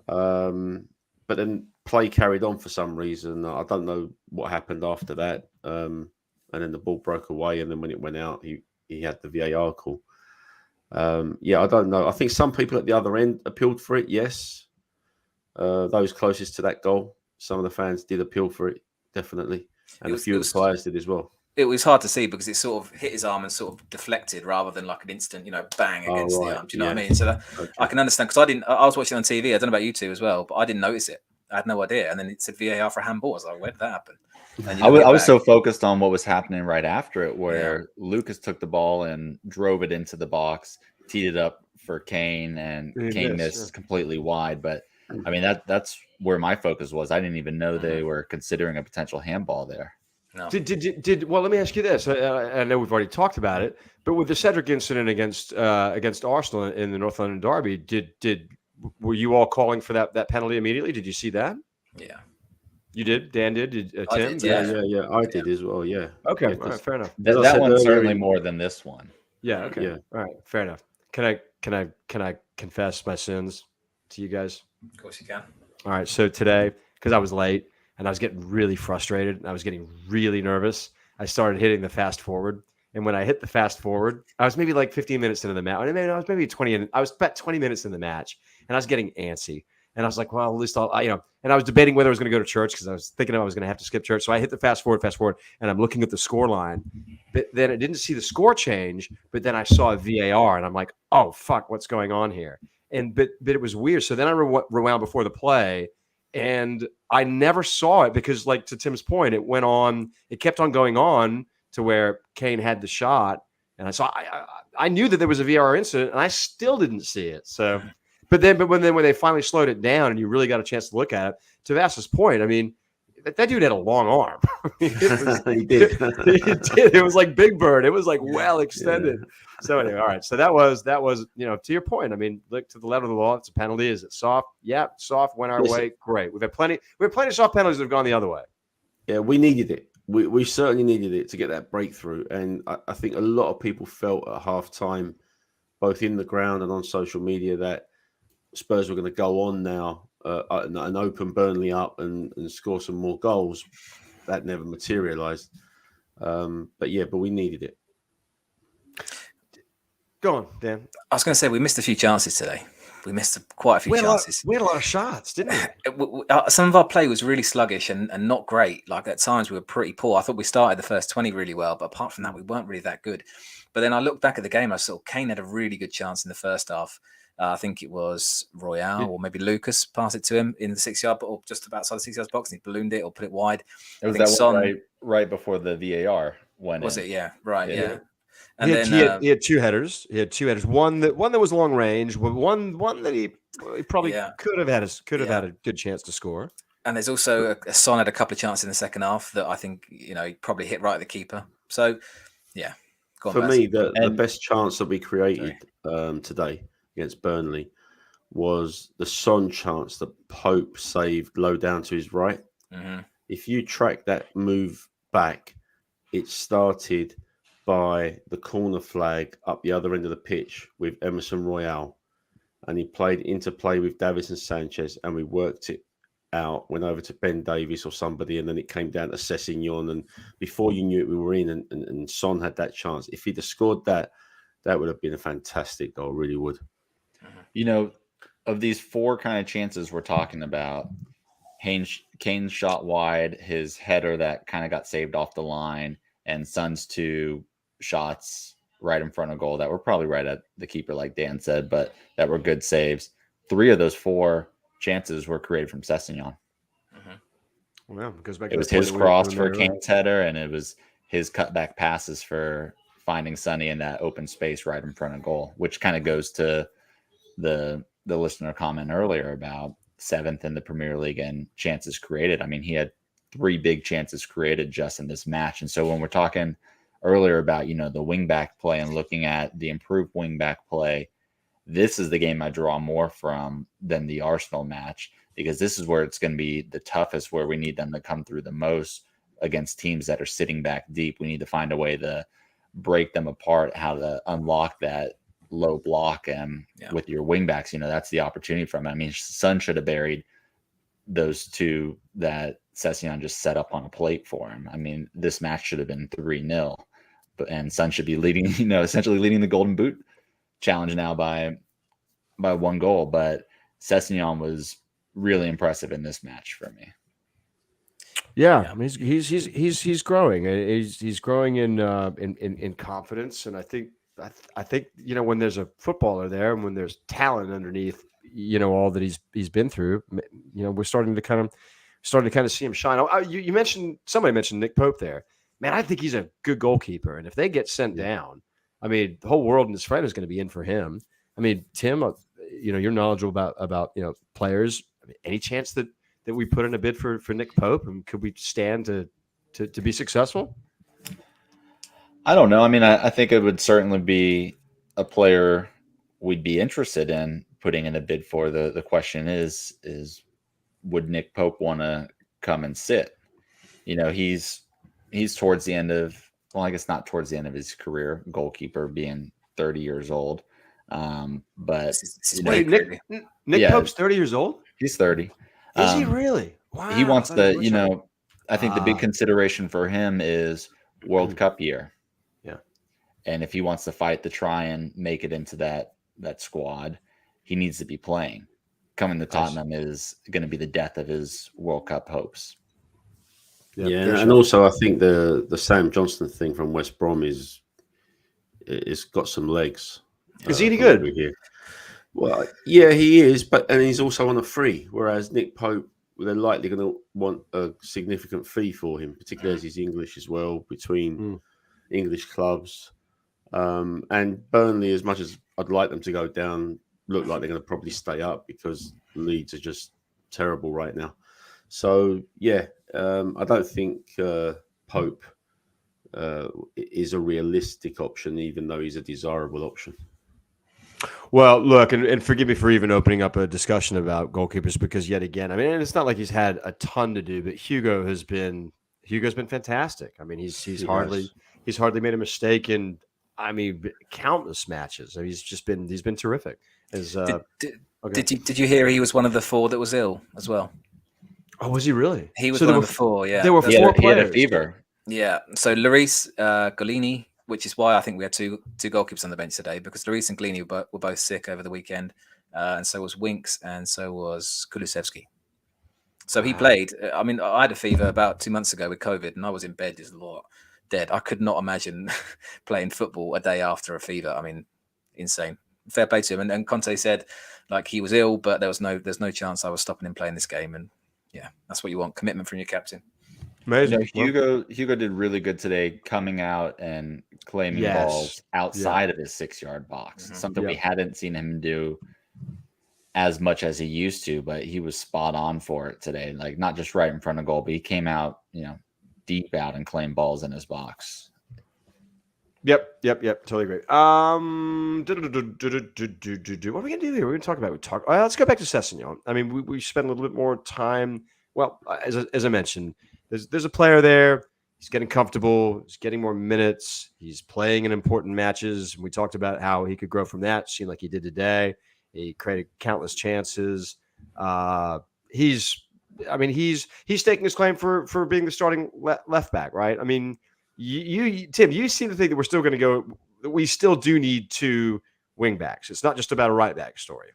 But then play carried on for some reason. I don't know what happened after that. And then the ball broke away, and then when it went out, he had the VAR call. I don't know. I think some people at the other end appealed for it, yes. Those closest to that goal, some of the fans did appeal for it, definitely. And a few of the players did as well. It was hard to see because it sort of hit his arm and sort of deflected rather than like an instant, bang against the arm. Do you know what I mean? So I can understand because I was watching on TV. I don't know about you two as well, but I didn't notice it. I had no idea. And then it said VAR for handball. I was like, where did that happen? And, I was so focused on what was happening right after it, where Lucas took the ball and drove it into the box, teed it up for Kane, and Kane missed completely wide. But I mean, that's where my focus was. I didn't even know they were considering a potential handball there. No. Well, let me ask you this. I know we've already talked about it, but with the Cedric incident against Arsenal in the North London derby, were you all calling for that penalty immediately? Did you see that? Yeah, you did. Dan did. Tim? Yeah. I did as well. Yeah. Okay, all right, fair enough. That one certainly more than this one. Yeah. Okay. Yeah. All right, fair enough. Can can I confess my sins to you guys? Of course you can. All right. So today, because I was late and I was getting really frustrated and I was getting really nervous, I started hitting the fast forward. And when I hit the fast forward, I was maybe like 15 minutes into the match. I was maybe 20. I was about 20 minutes in the match, and I was getting antsy. And I was like, well, at least and I was debating whether I was going to go to church because I was thinking I was going to have to skip church. So I hit the fast forward, and I'm looking at the score line. But then I didn't see the score change, but then I saw a VAR, and I'm like, oh, fuck, what's going on here? But it was weird. So then I rewound before the play, and I never saw it because, like, to Tim's point, it kept on going on to where Kane had the shot, and I knew that there was a VAR incident, and I still didn't see it. So, but when they finally slowed it down, and you really got a chance to look at it, to Vass's point, I mean, that dude had a long arm. He did. He did. It was like Big Bird. It was like well extended. Yeah. So anyway, all right. So that was to your point. I mean, look, to the letter of the law, it's a penalty. Is it soft? Yeah, soft. Went our way. Great. We've had plenty of soft penalties that have gone the other way. Yeah, we needed it. We certainly needed it to get that breakthrough. And I think a lot of people felt at halftime, both in the ground and on social media, that Spurs were going to go on now and open Burnley up and score some more goals. That never materialised. But we needed it. Go on, Dan. I was going to say we missed a few chances today. We missed quite a few chances. We had a lot of shots, didn't we? Some of our play was really sluggish and not great. Like at times we were pretty poor. I thought we started the first 20 really well, but apart from that, we weren't really that good. But then I looked back at the game. I saw Kane had a really good chance in the first half. I think it was Royale or maybe Lucas passed it to him in the 6-yard or just about outside the 6-yard box, and he ballooned it or put it wide. It was that one right before the VAR went. Was it? Yeah, right. Yeah. And he had two headers. He had two headers. One that was long range. One that he probably could have had a good chance to score. And there's also a Son had a couple of chances in the second half that I think he probably hit right at the keeper. So yeah, for me, the best chance that we created today against Burnley was the Son chance that Pope saved low down to his right. Mm-hmm. If you track that move back, it started by the corner flag up the other end of the pitch with Emerson Royale, and he played interplay with Davis and Sanchez, and we worked it out, went over to Ben Davies or somebody, and then it came down to Sessegnon, and before you knew it, we were in, and Son had that chance. If he'd have scored that would have been a fantastic goal, really would. Of these four kind of chances we're talking about, Kane's shot wide, his header that kind of got saved off the line, and Son's two shots right in front of goal that were probably right at the keeper, like Dan said, but that were good saves. 3 of those 4 chances were created from Sessegnon. Well, it goes back. It was his cross for Kane's header, and it was his cutback passes for finding Sonny in that open space right in front of goal, which kind of goes to the listener comment earlier about 7th in the Premier League and chances created. I mean, he had 3 big chances created just in this match. And so when we're talking earlier about, the wing back play and looking at the improved wing back play, this is the game I draw more from than the Arsenal match, because this is where it's going to be the toughest, where we need them to come through the most against teams that are sitting back deep. We need to find a way to break them apart, how to unlock that low block and with your wing backs, that's the opportunity from it. I mean, Son should have buried those 2 that Sessegnon just set up on a plate for him. I mean, this match should have been 3-0, and Son should be leading, essentially leading the Golden Boot challenge now by 1 goal. But Sessegnon was really impressive in this match for me. Yeah, I mean, he's growing. He's growing in confidence, and I think when there's a footballer there and when there's talent underneath, all that he's been through, we're starting to kind of see him shine. Somebody mentioned Nick Pope there. Man, I think he's a good goalkeeper, and if they get sent down, I mean, the whole world and his friend is going to be in for him. I mean, Tim, you're knowledgeable about players. I mean, any chance that we put in a bid for Nick Pope, and could we stand to be successful? I don't know. I mean, I think it would certainly be a player we'd be interested in putting in a bid for. The question is would Nick Pope want to come and sit? He's towards the end of, well, I guess not towards the end of his career, goalkeeper, being 30 years old. But This is you know, Wait, crazy. Nick Yeah. Pope's 30 years old? he's 30. Is he really? Wow. He wants I thought he was the, much you younger. know, I think the big consideration for him is World Cup year. Yeah. And if he wants to fight to try and make it into that squad, he needs to be playing. Coming to Tottenham is going to be the death of his World Cup hopes. Yep, Yeah, fair and shot. also I think the Sam Johnston thing from West Brom is it's got some legs. Is he any from what good? we hear. Well, yeah, he is, and he's also on a free. Whereas Nick Pope, they're likely going to want a significant fee for him, particularly as he's English as well, between English clubs. And Burnley, as much as I'd like them to go down, look like they're going to probably stay up because Leeds are just terrible right now. So yeah, I don't think Pope is a realistic option, even though he's a desirable option. Well, look, and forgive me for even opening up a discussion about goalkeepers because yet again, I mean, and it's not like he's had a ton to do, but Hugo's been fantastic. I mean, he's hardly made a mistake in, I mean, countless matches. I mean, he's been terrific. Did you hear he was one of the 4 that was ill as well? Oh, was he really? He was So one of the 4. Yeah, there were That's 4 right. He had a players. fever. Yeah. So Lloris, Golini, which is why I think we had two goalkeepers on the bench today, because Lloris and Golini were both sick over the weekend, and so was Winks, and so was Kulusevski. So he played. I mean, I had a fever about 2 months ago with COVID, and I was in bed just dead. I could not imagine playing football a day after a fever. I mean, insane. Fair play to him. And Conte said like he was ill, but there's no chance I was stopping him playing this game. And yeah, that's what you want. Commitment from your captain. Amazing. Hugo did really good today, coming out and claiming balls outside of his 6-yard box. Something we hadn't seen him do as much as he used to, but he was spot on for it today. Like not just right in front of goal, but he came out, deep out and claimed balls in his box. Yep. Totally agree. What are we gonna do here? We're gonna talk about. Let's go back to Sessegnon. I mean, we spent a little bit more time. Well, as I mentioned, there's a player there. He's getting comfortable. He's getting more minutes. He's playing in important matches. We talked about how he could grow from that. Seemed like he did today. He created countless chances. He's staking his claim for being the starting left back, right? I mean, Tim, you seem to think that we're still going to go. That we still do need 2 wing backs. It's not just about a right back story.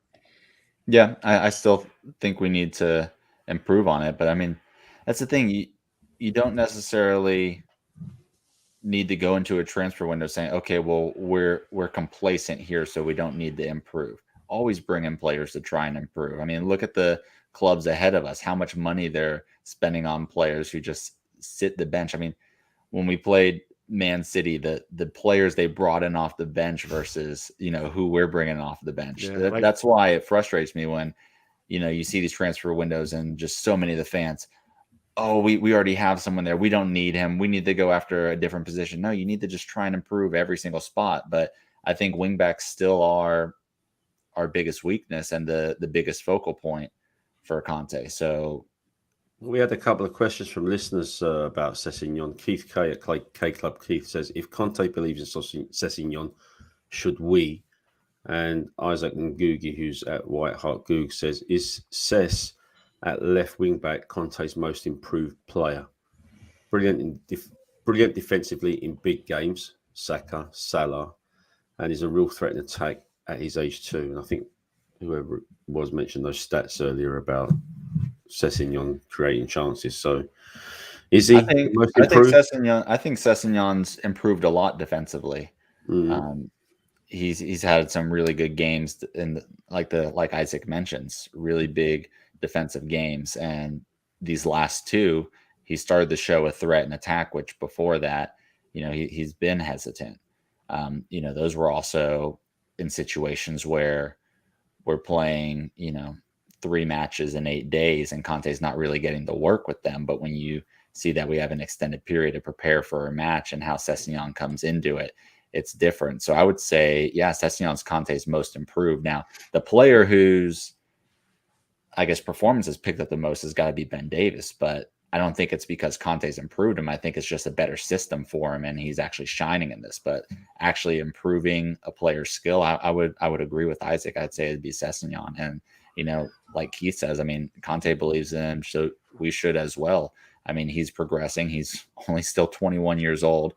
Yeah, I still think we need to improve on it, but I mean, that's the thing. You don't necessarily need to go into a transfer window saying, okay, well, we're complacent here, so we don't need to improve. Always bring in players to try and improve. I mean, look at the clubs ahead of us, how much money they're spending on players who just sit the bench. I mean, when we played Man City, the players they brought in off the bench versus, who we're bringing off the bench. That's why it frustrates me when, you see these transfer windows and just so many of the fans, oh, we already have someone there. We don't need him. We need to go after a different position. No, you need to just try and improve every single spot. But I think wingbacks still are our biggest weakness and the biggest focal point for Conte. So we had a couple of questions from listeners about Sessegnon. Keith K at K Club Keith says, if Conte believes in Sessegnon, should we? And Isaac Ngugi, who's at White Hart Goog, says, is Sess at left wing back Conte's most improved player? Brilliant defensively in big games, Saka, Salah, and is a real threat in attack at his age too. And I think whoever was mentioned those stats earlier about Sessegnon creating chances. So is he most improved? I think Sessegnon's improved a lot defensively. He's had some really good games in like Isaac mentions, really big defensive games. And these last 2, he started the show a threat and attack, which before that, he's been hesitant. Those were also in situations where we're playing, 3 matches in 8 days and Conte's not really getting to work with them. But when you see that we have an extended period to prepare for a match and how Sessegnon comes into it, it's different. So I would say, Sessegnon's Conte's most improved. Now, the player whose, I guess, performance has picked up the most has got to be Ben Davies. But I don't think it's because Conte's improved him. I think it's just a better system for him, and he's actually shining in this. But actually improving a player's skill, I would agree with Isaac. I'd say it'd be Sessegnon. And like Keith says, I mean, Conte believes in him, so we should as well. I mean, he's progressing. He's only still 21 years old,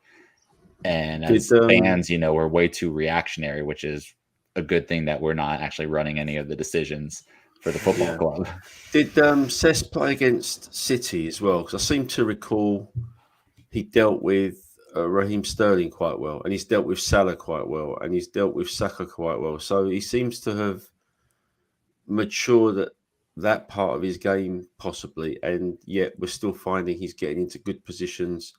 and as fans, we're way too reactionary, which is a good thing that we're not actually running any of the decisions for the football club. Did Cess play against City as well? Because I seem to recall he dealt with Raheem Sterling quite well, and he's dealt with Salah quite well, and he's dealt with Saka quite well. So he seems to have matured that part of his game possibly, and yet we're still finding he's getting into good positions.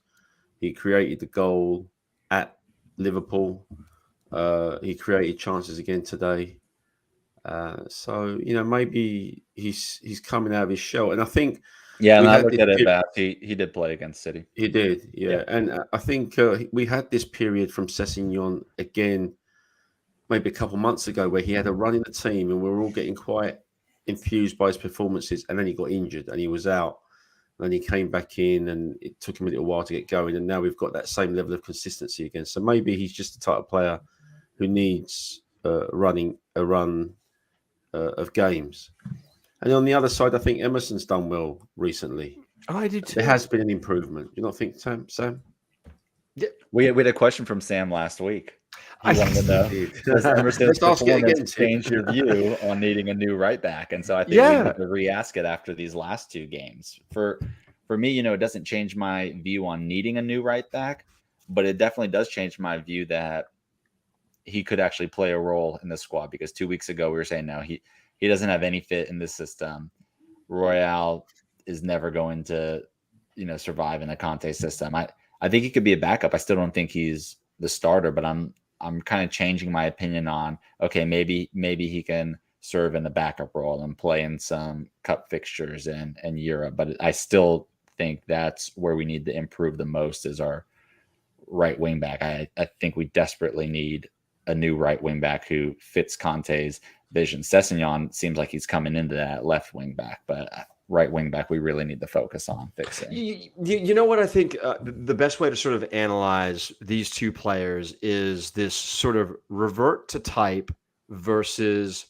He created the goal at Liverpool. He created chances again today. So maybe he's coming out of his shell, and I think and I looked at it back. He did play against City. He did, yeah. And I think we had this period from Sessegnon again, maybe a couple months ago, where he had a run in the team, and we were all getting quite infused by his performances, and then he got injured and he was out. And then he came back in, and it took him a little while to get going. And now we've got that same level of consistency again. So maybe he's just the type of player who needs running a run of games. And on the other side, I think Emerson's done well recently. Oh, I do too. There has been an improvement. Do you not think, Sam? Yeah. We had a question from Sam last week. He wanted to know, does Emerson's performance change your view on needing a new right back? And so I think we have to re-ask it after these last two games. For me, it doesn't change my view on needing a new right back, but it definitely does change my view that he could actually play a role in the squad, because 2 weeks ago we were saying, no, he doesn't have any fit in this system. Royale is never going to, survive in a Conte system. I think he could be a backup. I still don't think he's the starter, but I'm kind of changing my opinion on, okay, maybe he can serve in the backup role and play in some cup fixtures and Europe. But I still think that's where we need to improve the most, is our right wing back. I think we desperately need a new right wing back who fits Conte's vision. Sessegnon seems like he's coming into that left wing back, but right wing back we really need to focus on fixing. You know what I think the best way to sort of analyze these two players is this sort of revert to type versus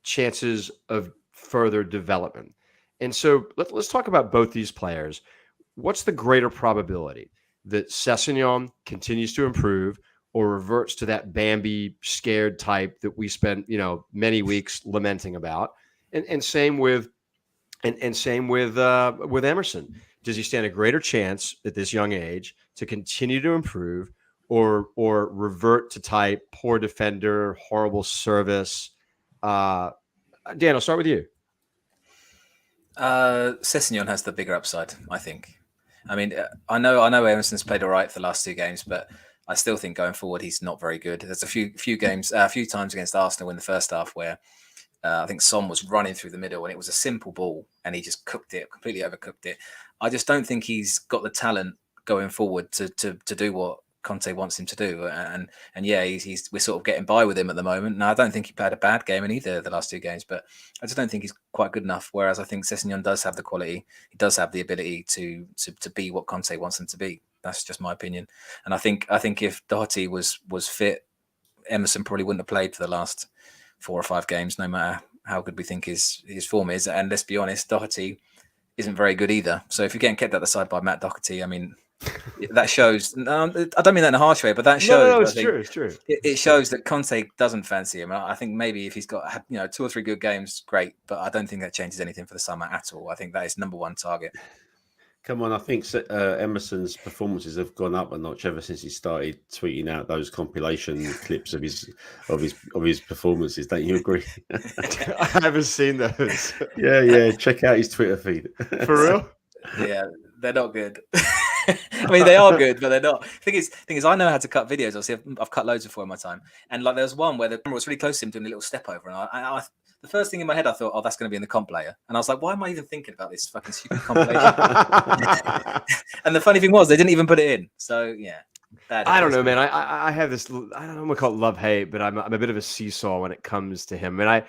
chances of further development. And so let's talk about both these players. What's the greater probability that Sessegnon continues to improve or reverts to that Bambi scared type that we spent, many weeks lamenting about? And same with Emerson. Does he stand a greater chance at this young age to continue to improve or revert to type poor defender, horrible service? Dan, I'll start with you. Sessegnon has the bigger upside, I think. I mean, I know Emerson's played all right for the last two games, but I still think going forward he's not very good. There's a few times against Arsenal in the first half where I think Son was running through the middle and it was a simple ball and he just completely overcooked it. I just don't think he's got the talent going forward to do what Conte wants him to do. And we're sort of getting by with him at the moment. Now, I don't think he had a bad game in either of the last two games, but I just don't think he's quite good enough. Whereas I think Sessegnon does have the quality. He does have the ability to be what Conte wants him to be. That's just my opinion. And I think if Doherty was fit, Emerson probably wouldn't have played for the last 4 or 5 games, no matter how good we think his form is. And let's be honest, Doherty isn't very good either. So if you're getting kept at the side by Matt Doherty, I mean, that shows. I don't mean that in a harsh way, but that shows. No, it's true. It's true. It shows that Conte doesn't fancy him. I think maybe if he's got 2 or 3 good games, great. But I don't think that changes anything for the summer at all. I think that is number one target. Come on, I think Emerson's performances have gone up a notch ever since he started tweeting out those compilation clips of his performances. Don't you agree? I haven't seen those. Yeah. Check out his Twitter feed. For real? Yeah, they're not good. I mean, they are good, but they're not. Thing is, I know how to cut videos. Obviously, I've cut loads before in my time. And like, there was one where the camera was really close to him doing a little step over, and I the first thing in my head, I thought, oh, that's going to be in the comp layer. And I was like, why am I even thinking about this fucking stupid compilation? And the funny thing was, they didn't even put it in. So, yeah. I don't know, man. I have this. I don't know. I'm gonna call it love hate, but I'm a bit of a seesaw when it comes to him. And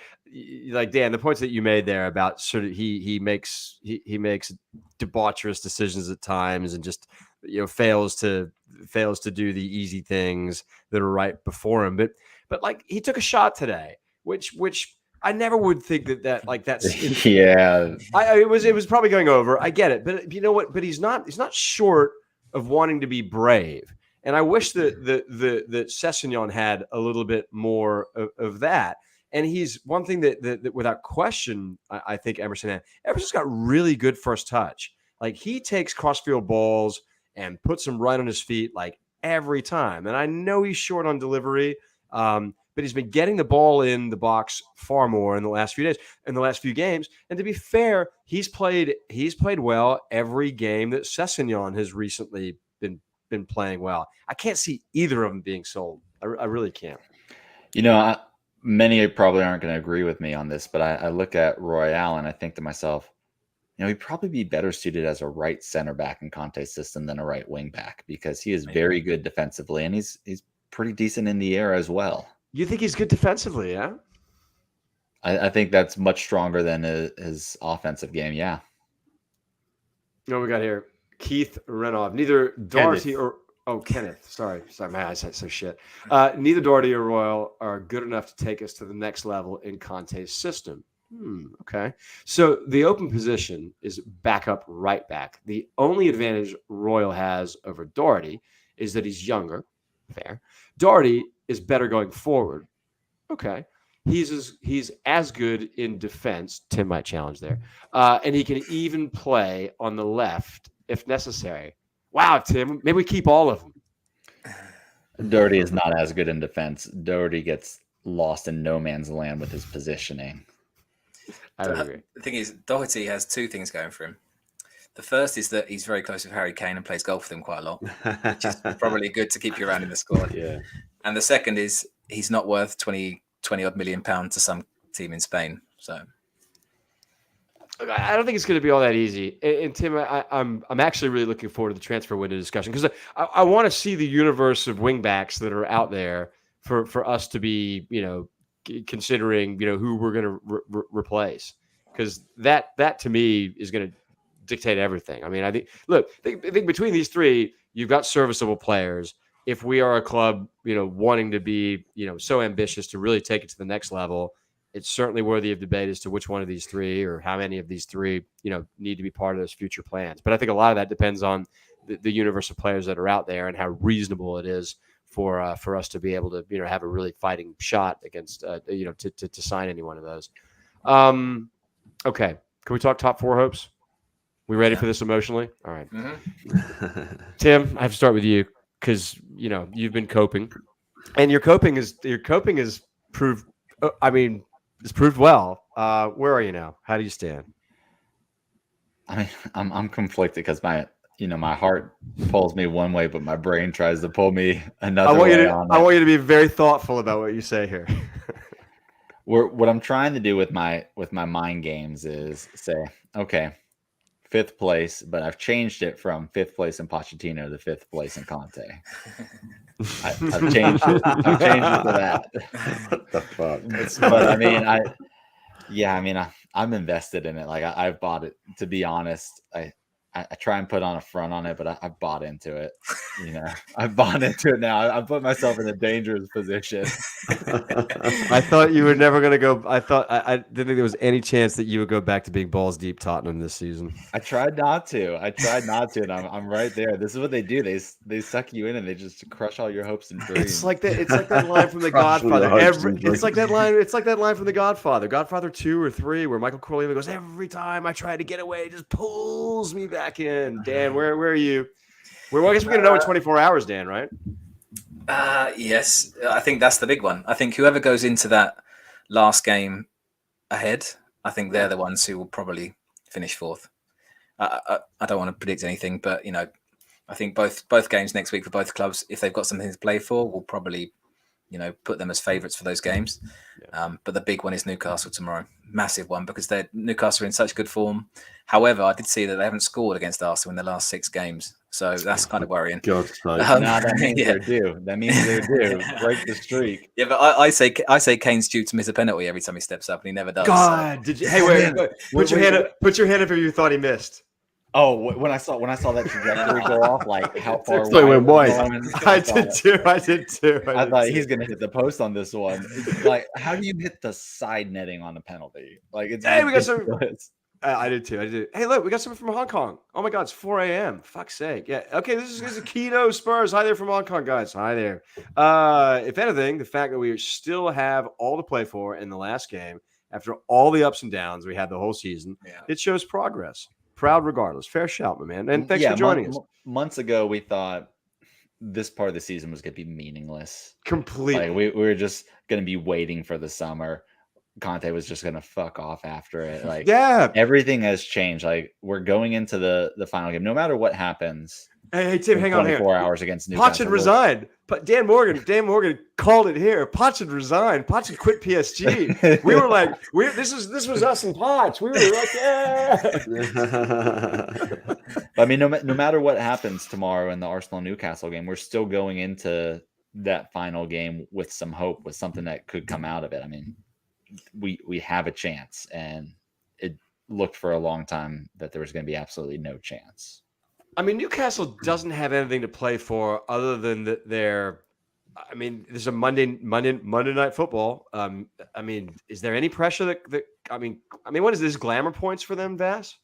like Dan, the points that you made there about sort of he makes debaucherous decisions at times, and just fails to do the easy things that are right before him. But like he took a shot today, which I never would think that like that's Yeah. it was probably going over. I get it, but you know what? But he's not short of wanting to be brave. And I wish that Sessegnon had a little bit more of that. And he's one thing that without question, I think Emerson had. Emerson's got really good first touch. Like he takes crossfield balls and puts them right on his feet like every time. And I know he's short on delivery, but he's been getting the ball in the box far more in the last few days, in the last few games. And to be fair, he's played well every game that Sessegnon has recently been playing well. I can't see either of them being sold. I really can't. Many probably aren't going to agree with me on this, but I look at Royale and I think to myself, he'd probably be better suited as a right center back in Conte's system than a right wing back, because he is very good defensively and he's pretty decent in the air as well. You think he's good defensively, yeah? I think that's much stronger than his offensive game, yeah. What we got here? Keith Renov. Neither Doherty Kenneth. Sorry, my eyesight's so shit. Neither Doherty or Royal are good enough to take us to the next level in Conte's system. Okay. So the open position is backup right back. The only advantage Royal has over Doherty is that he's younger. Fair. Doherty is better going forward. Okay. He's as good in defense. Tim might challenge there. And he can even play on the left if necessary. Wow, Tim, maybe we keep all of them. Doherty is not as good in defense. Doherty gets lost in no man's land with his positioning. I don't agree. The thing is, Doherty has two things going for him. The first is that he's very close with Harry Kane and plays golf with him quite a lot, which is probably good to keep you around in the squad. Yeah. And the second is he's not worth 20 odd million pounds to some team in Spain. So I don't think it's going to be all that easy. And Tim, I'm actually really looking forward to the transfer window discussion, because I want to see the universe of wingbacks that are out there for us to be, considering, who we're going to replace, because that to me is going to dictate everything. I mean, I think between these three, you've got serviceable players. If we are a club, wanting to be, so ambitious to really take it to the next level, it's certainly worthy of debate as to which one of these three or how many of these three, need to be part of those future plans. But I think a lot of that depends on the universe of players that are out there and how reasonable it is for us to be able to, have a really fighting shot against, to sign any one of those. Okay. Can we talk top four hopes? We ready for this emotionally? All right. Mm-hmm. Tim, I have to start with you, because, you've been coping, and your coping is proved. It's proved well. Where are you now? How do you stand? I mean, I'm conflicted because my heart pulls me one way, but my brain tries to pull me another way. I want you to be very thoughtful about what you say here. What I'm trying to do with my mind games is say, okay, 5th place, but I've changed it from 5th place in Pochettino to 5th place in Conte. I've changed it. I've changed it to that. What the fuck? But I'm invested in it. Like I've bought it. To be honest, I try and put on a front on it, but I bought into it. I bought into it now. I put myself in a dangerous position. I thought you were never going to go. I didn't think there was any chance that you would go back to being balls deep Tottenham this season. I tried not to, and I'm right there. This is what they do. They suck you in and they just crush all your hopes and dreams. It's like that line from The Godfather. It's like that line from The Godfather. Godfather 2 or 3, where Michael Corleone goes, "Every time I try to get away, it just pulls me back in." Dan, where are you? Well, I guess we're going to know in 24 hours, Dan, right? Yes, I think that's the big one. I think whoever goes into that last game ahead, I think they're the ones who will probably finish 4th. I don't want to predict anything, but I think both games next week for both clubs, if they've got something to play for, will probably put them as favourites for those games. Yeah. But the big one is Newcastle tomorrow. Massive one, because Newcastle are in such good form. However, I did see that they haven't scored against Arsenal in the last 6 games. So that's kind of worrying. God, no. Nah, that means they're due. That means they're due. Break the streak. Yeah, but I say Kane's due to miss a penalty every time he steps up, and he never does. God, did you? Hey, wait, put your hand up. Put your hand up if you thought he missed. Oh, when I saw that trajectory go off, like how far It went wide. I did too. I thought he's gonna hit the post on this one. Like, how do you hit the side netting on a penalty? Like, it's Hey, we got some. ridiculous. I did too. Hey, look, we got something from Hong Kong. Oh my God, it's 4 a.m. Fuck's sake. Yeah. Okay, this is Keno Spurs. Hi there from Hong Kong, guys. Hi there. If anything, the fact that we still have all to play for in the last game, after all the ups and downs we had the whole season, it shows progress. Proud regardless. Fair shout, my man. And thanks for joining us. Months ago, we thought this part of the season was going to be meaningless. Completely. Like, we were just going to be waiting for the summer. Conte was just going to fuck off after it. Like, yeah, everything has changed. Like, we're going into the final game. No matter what happens. Hey, Tim, hang on. 24 hours against Newcastle. Poch resigned. But Dan Morgan called it here. Poch had resigned. Poch had quit PSG. We were like, this was us and Poch. We were like, yeah. I mean, no matter what happens tomorrow in the Arsenal Newcastle game, we're still going into that final game with some hope, with something that could come out of it. I mean, we have a chance, and it looked for a long time that there was going to be absolutely no chance. I mean, Newcastle doesn't have anything to play for other than that I mean, there's a Monday night football. I mean, is there any pressure that I mean, what is this, glamour points for them, Vass?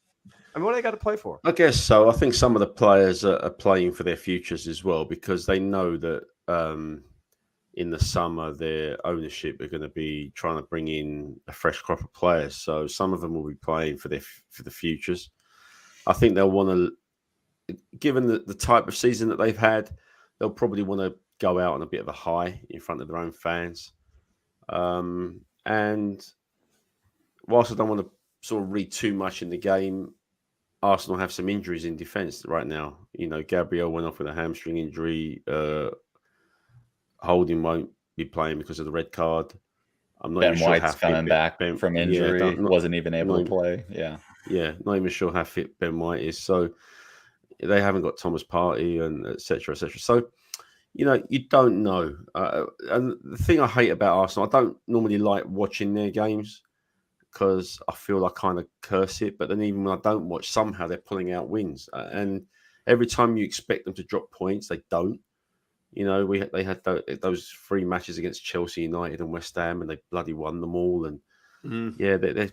I mean, what do they got to play for? I guess so. I think some of the players are playing for their futures as well, because they know that in the summer their ownership are going to be trying to bring in a fresh crop of players. So some of them will be playing for the futures. I think they'll want to. Given the type of season that they've had, they'll probably want to go out on a bit of a high in front of their own fans. And whilst I don't want to sort of read too much in the game, Arsenal have some injuries in defence right now. You know, Gabriel went off with a hamstring injury. Holding won't be playing because of the red card. I'm not Ben even sure White's coming back from injury. Yeah, wasn't even able to play. Yeah, not even sure how fit Ben White is. So they haven't got Thomas Partey and et cetera, et cetera. So, you know, you don't know. And the thing I hate about Arsenal, I don't normally like watching their games because I feel I kind of curse it. But then even when I don't watch, somehow they're pulling out wins. And every time you expect them to drop points, they don't. You know, they had those 3 matches against Chelsea, United and West Ham, and they bloody won them all. And yeah, they're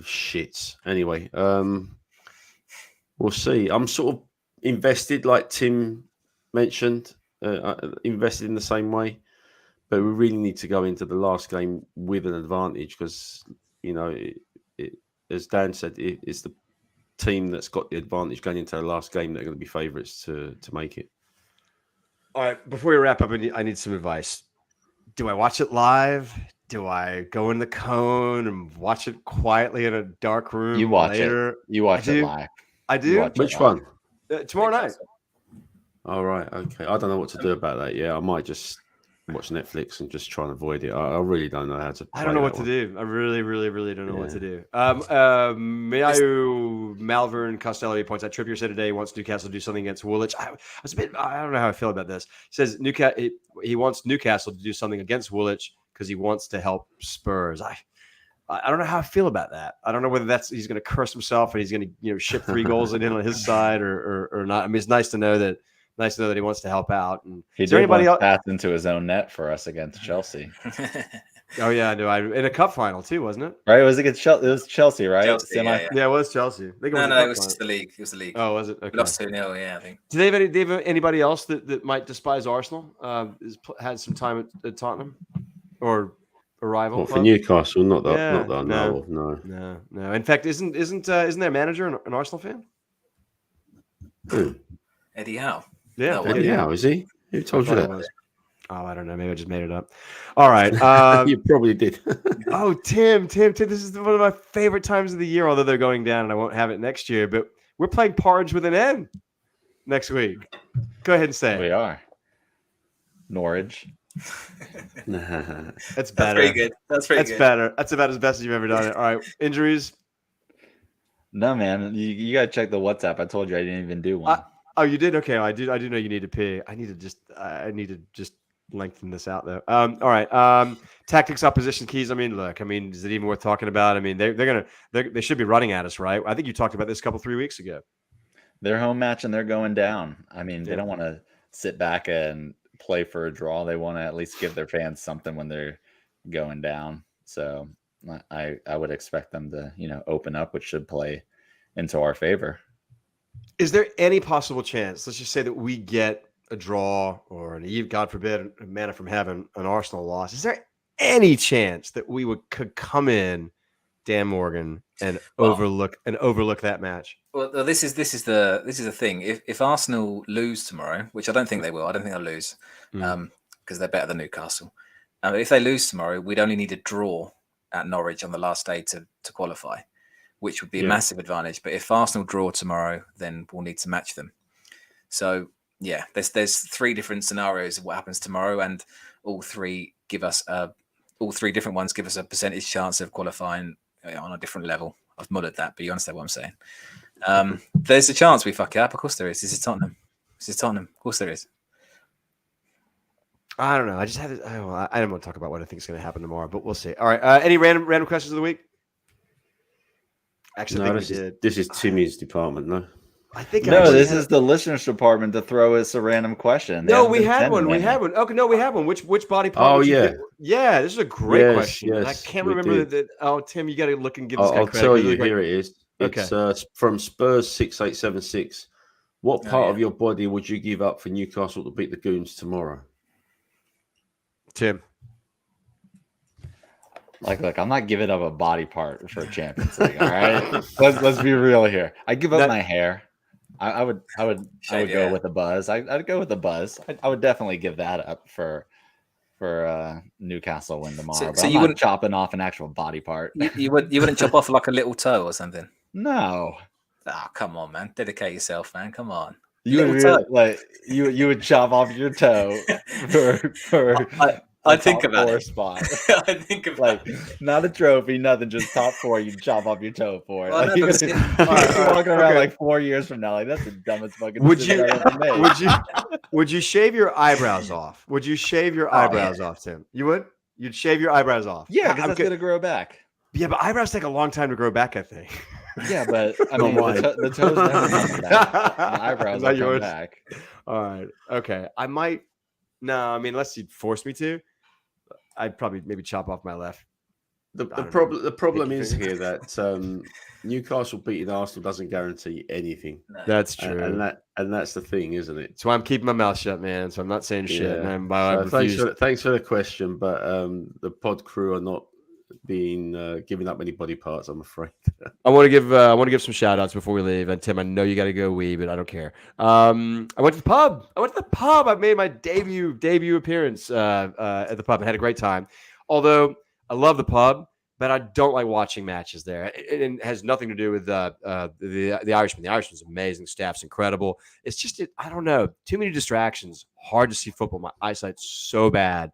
shits. Anyway, we'll see. I'm sort of invested, like Tim mentioned, invested in the same way. But we really need to go into the last game with an advantage because, you know, as Dan said, it's the team that's got the advantage going into the last game that are going to be favourites to make it. All right, before we wrap up, I need some advice. Do I watch it live? Do I go in the cone and watch it quietly in a dark room? You watch later? it. You watch it live. I do. Which one? Tomorrow night. All right. Okay. I don't know what to do about that. Yeah, I might just watch Netflix and just try and avoid it. I really don't know how to. I don't know what to do. I really, really, really don't know what to do. Malvern Costello points out Trippier said today he wants Newcastle to do something against Woolwich. I don't know how I feel about this. He says he wants Newcastle to do something against Woolwich because he wants to help Spurs. I don't know how I feel about that. I don't know whether he's going to curse himself and he's going to ship 3 goals in on his side or not. I mean, it's nice to know that he wants to help out. And he did anybody else pass into his own net for us against Chelsea. Oh yeah, I know. In a cup final too, wasn't it? Right, it was against Chelsea. It was Chelsea, right? Chelsea, yeah, it was Chelsea. No, it was the league. It was the league. Oh, was it? Okay. We lost 2-0, yeah, I think. Do they have anybody else that might despise Arsenal? Had some time at Tottenham or a rival? Well, for Newcastle, not that I know of. No. In fact, isn't their manager an Arsenal fan? Eddie Howe. Yeah, Eddie Howe, is he? Who told you that? Oh, I don't know. Maybe I just made it up. All right. You probably did. Oh, Tim, this is one of my favorite times of the year, although they're going down and I won't have it next year. But we're playing Porridge with an N next week. Go ahead and say it. We are. Norwich. That's better. That's pretty good. That's better. That's about as best as you've ever done it. All right. Injuries. No, man, you gotta check the WhatsApp. I told you I didn't even do one. Oh, you did? Okay, I do know you need to pee. I need to just lengthen this out though. All right. Tactics, opposition keys. I mean, look. I mean, is it even worth talking about? I mean, they should be running at us, right? I think you talked about this a couple 3 weeks ago. Their home match and they're going down. I mean, they Yeah. don't want to sit back and play for a draw. They want to at least give their fans something when they're going down. So I would expect them to, open up, which should play into our favor. Is there any possible chance? Let's just say that we get a draw or God forbid, a manna from heaven, an Arsenal loss. Is there any chance that we could come in, Dan Morgan, and overlook that match? Well, this is the thing. If Arsenal lose tomorrow, which I don't think they will, I don't think they'll lose, because they're better than Newcastle. If they lose tomorrow, we'd only need a draw at Norwich on the last day to qualify, which would be a massive advantage. But if Arsenal draw tomorrow, then we'll need to match them. So yeah, there's 3 different scenarios of what happens tomorrow, and all 3 different ones give us a percentage chance of qualifying on a different level. I've modded that, but you understand what I'm saying. There's a chance we fuck it up. Of course there is. This is Tottenham. Of course there is. I don't know. I just have it. I don't want to talk about what I think is going to happen tomorrow, but we'll see. All right. Any random questions of the week? Actually, No, this is Timmy's department. No, I think this is the listeners department to throw us a random question. No, we had one. Okay, no, we had one. Which body part? Oh, yeah. Yeah, this is a great question. Yes, I can't remember that. Oh, Tim, you got to look and give this guy I'll credit. tell you. Here it is. It's Okay. From Spurs 6876. What part of your body would you give up for Newcastle to beat the Goons tomorrow? Tim. Look, I'm not giving up a body part for a Champions League. All right, let's be real here. I give up my hair. I would go with a buzz. I'd go with a buzz. I would definitely give that up for Newcastle win tomorrow. So I'm you not wouldn't chopping off an actual body part. You wouldn't chop off like a little toe or something? No. Oh, come on, man. Dedicate yourself, man. Come on. You would chop off your toe for I think about it. Spot. I think about not a trophy, nothing, just top 4. You chop off your toe for it. Well, You're walking around okay. 4 years from now, that's the dumbest fucking. Would you shave your eyebrows off? Would you shave your eyebrows off, Tim? You would? You'd shave your eyebrows off? Yeah, because that's gonna grow back. Yeah, but eyebrows take a long time to grow back, I think. Yeah, but I mean, the toes never come back. The eyebrows will come back. All right. Okay. I might. No, I mean, unless you'd force me to, I'd probably maybe chop off my left. The problem is here that Newcastle beating Arsenal doesn't guarantee anything. No. That's true, and that's the thing, isn't it? So I'm keeping my mouth shut, man. So I'm not saying shit. Yeah. And Thanks for the question, but the pod crew are not being giving up any body parts, I'm afraid. I want to give some shout outs before we leave. And Tim, I know you got to go wee, but I don't care. I went to the pub. I made my debut appearance at the pub and had a great time. Although I love the pub, but I don't like watching matches there. It has nothing to do with the Irishman. The Irishman's amazing. Staff's incredible. It's just I don't know. Too many distractions. Hard to see football. My eyesight's so bad.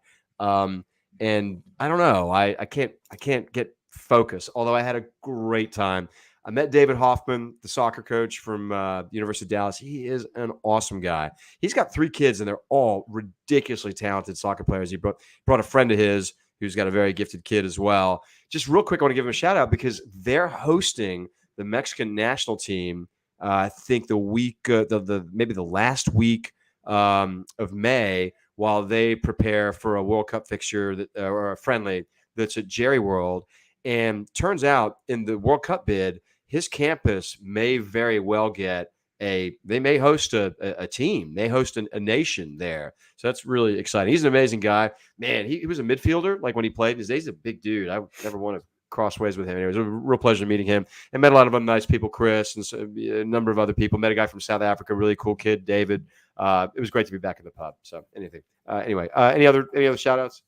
And I don't know. I can't get focused. Although I had a great time. I met David Hoffman, the soccer coach from University of Dallas. He is an awesome guy. He's got 3 kids, and they're all ridiculously talented soccer players. He brought a friend of his who's got a very gifted kid as well. Just real quick, I want to give him a shout out because they're hosting the Mexican national team. I think the week, maybe the last week of May, while they prepare for a World Cup fixture or a friendly that's at Jerry World. And turns out in the World Cup bid, his campus may very well get they may host a team. They host a nation there. So that's really exciting. He's an amazing guy. Man, he was a midfielder. Like when he played in his days, he's a big dude. I would never want to cross ways with him. It was a real pleasure meeting him. And met a lot of nice people, Chris, and a number of other people. Met a guy from South Africa, really cool kid, David. It was great to be back in the pub. So anyway, any other shout outs?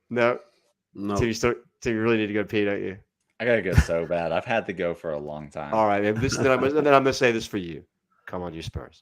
No. Tim, you really need to go pee, don't you? I gotta go so bad. I've had to go for a long time. All right, and then I'm going to say this for you. Come on, you Spurs.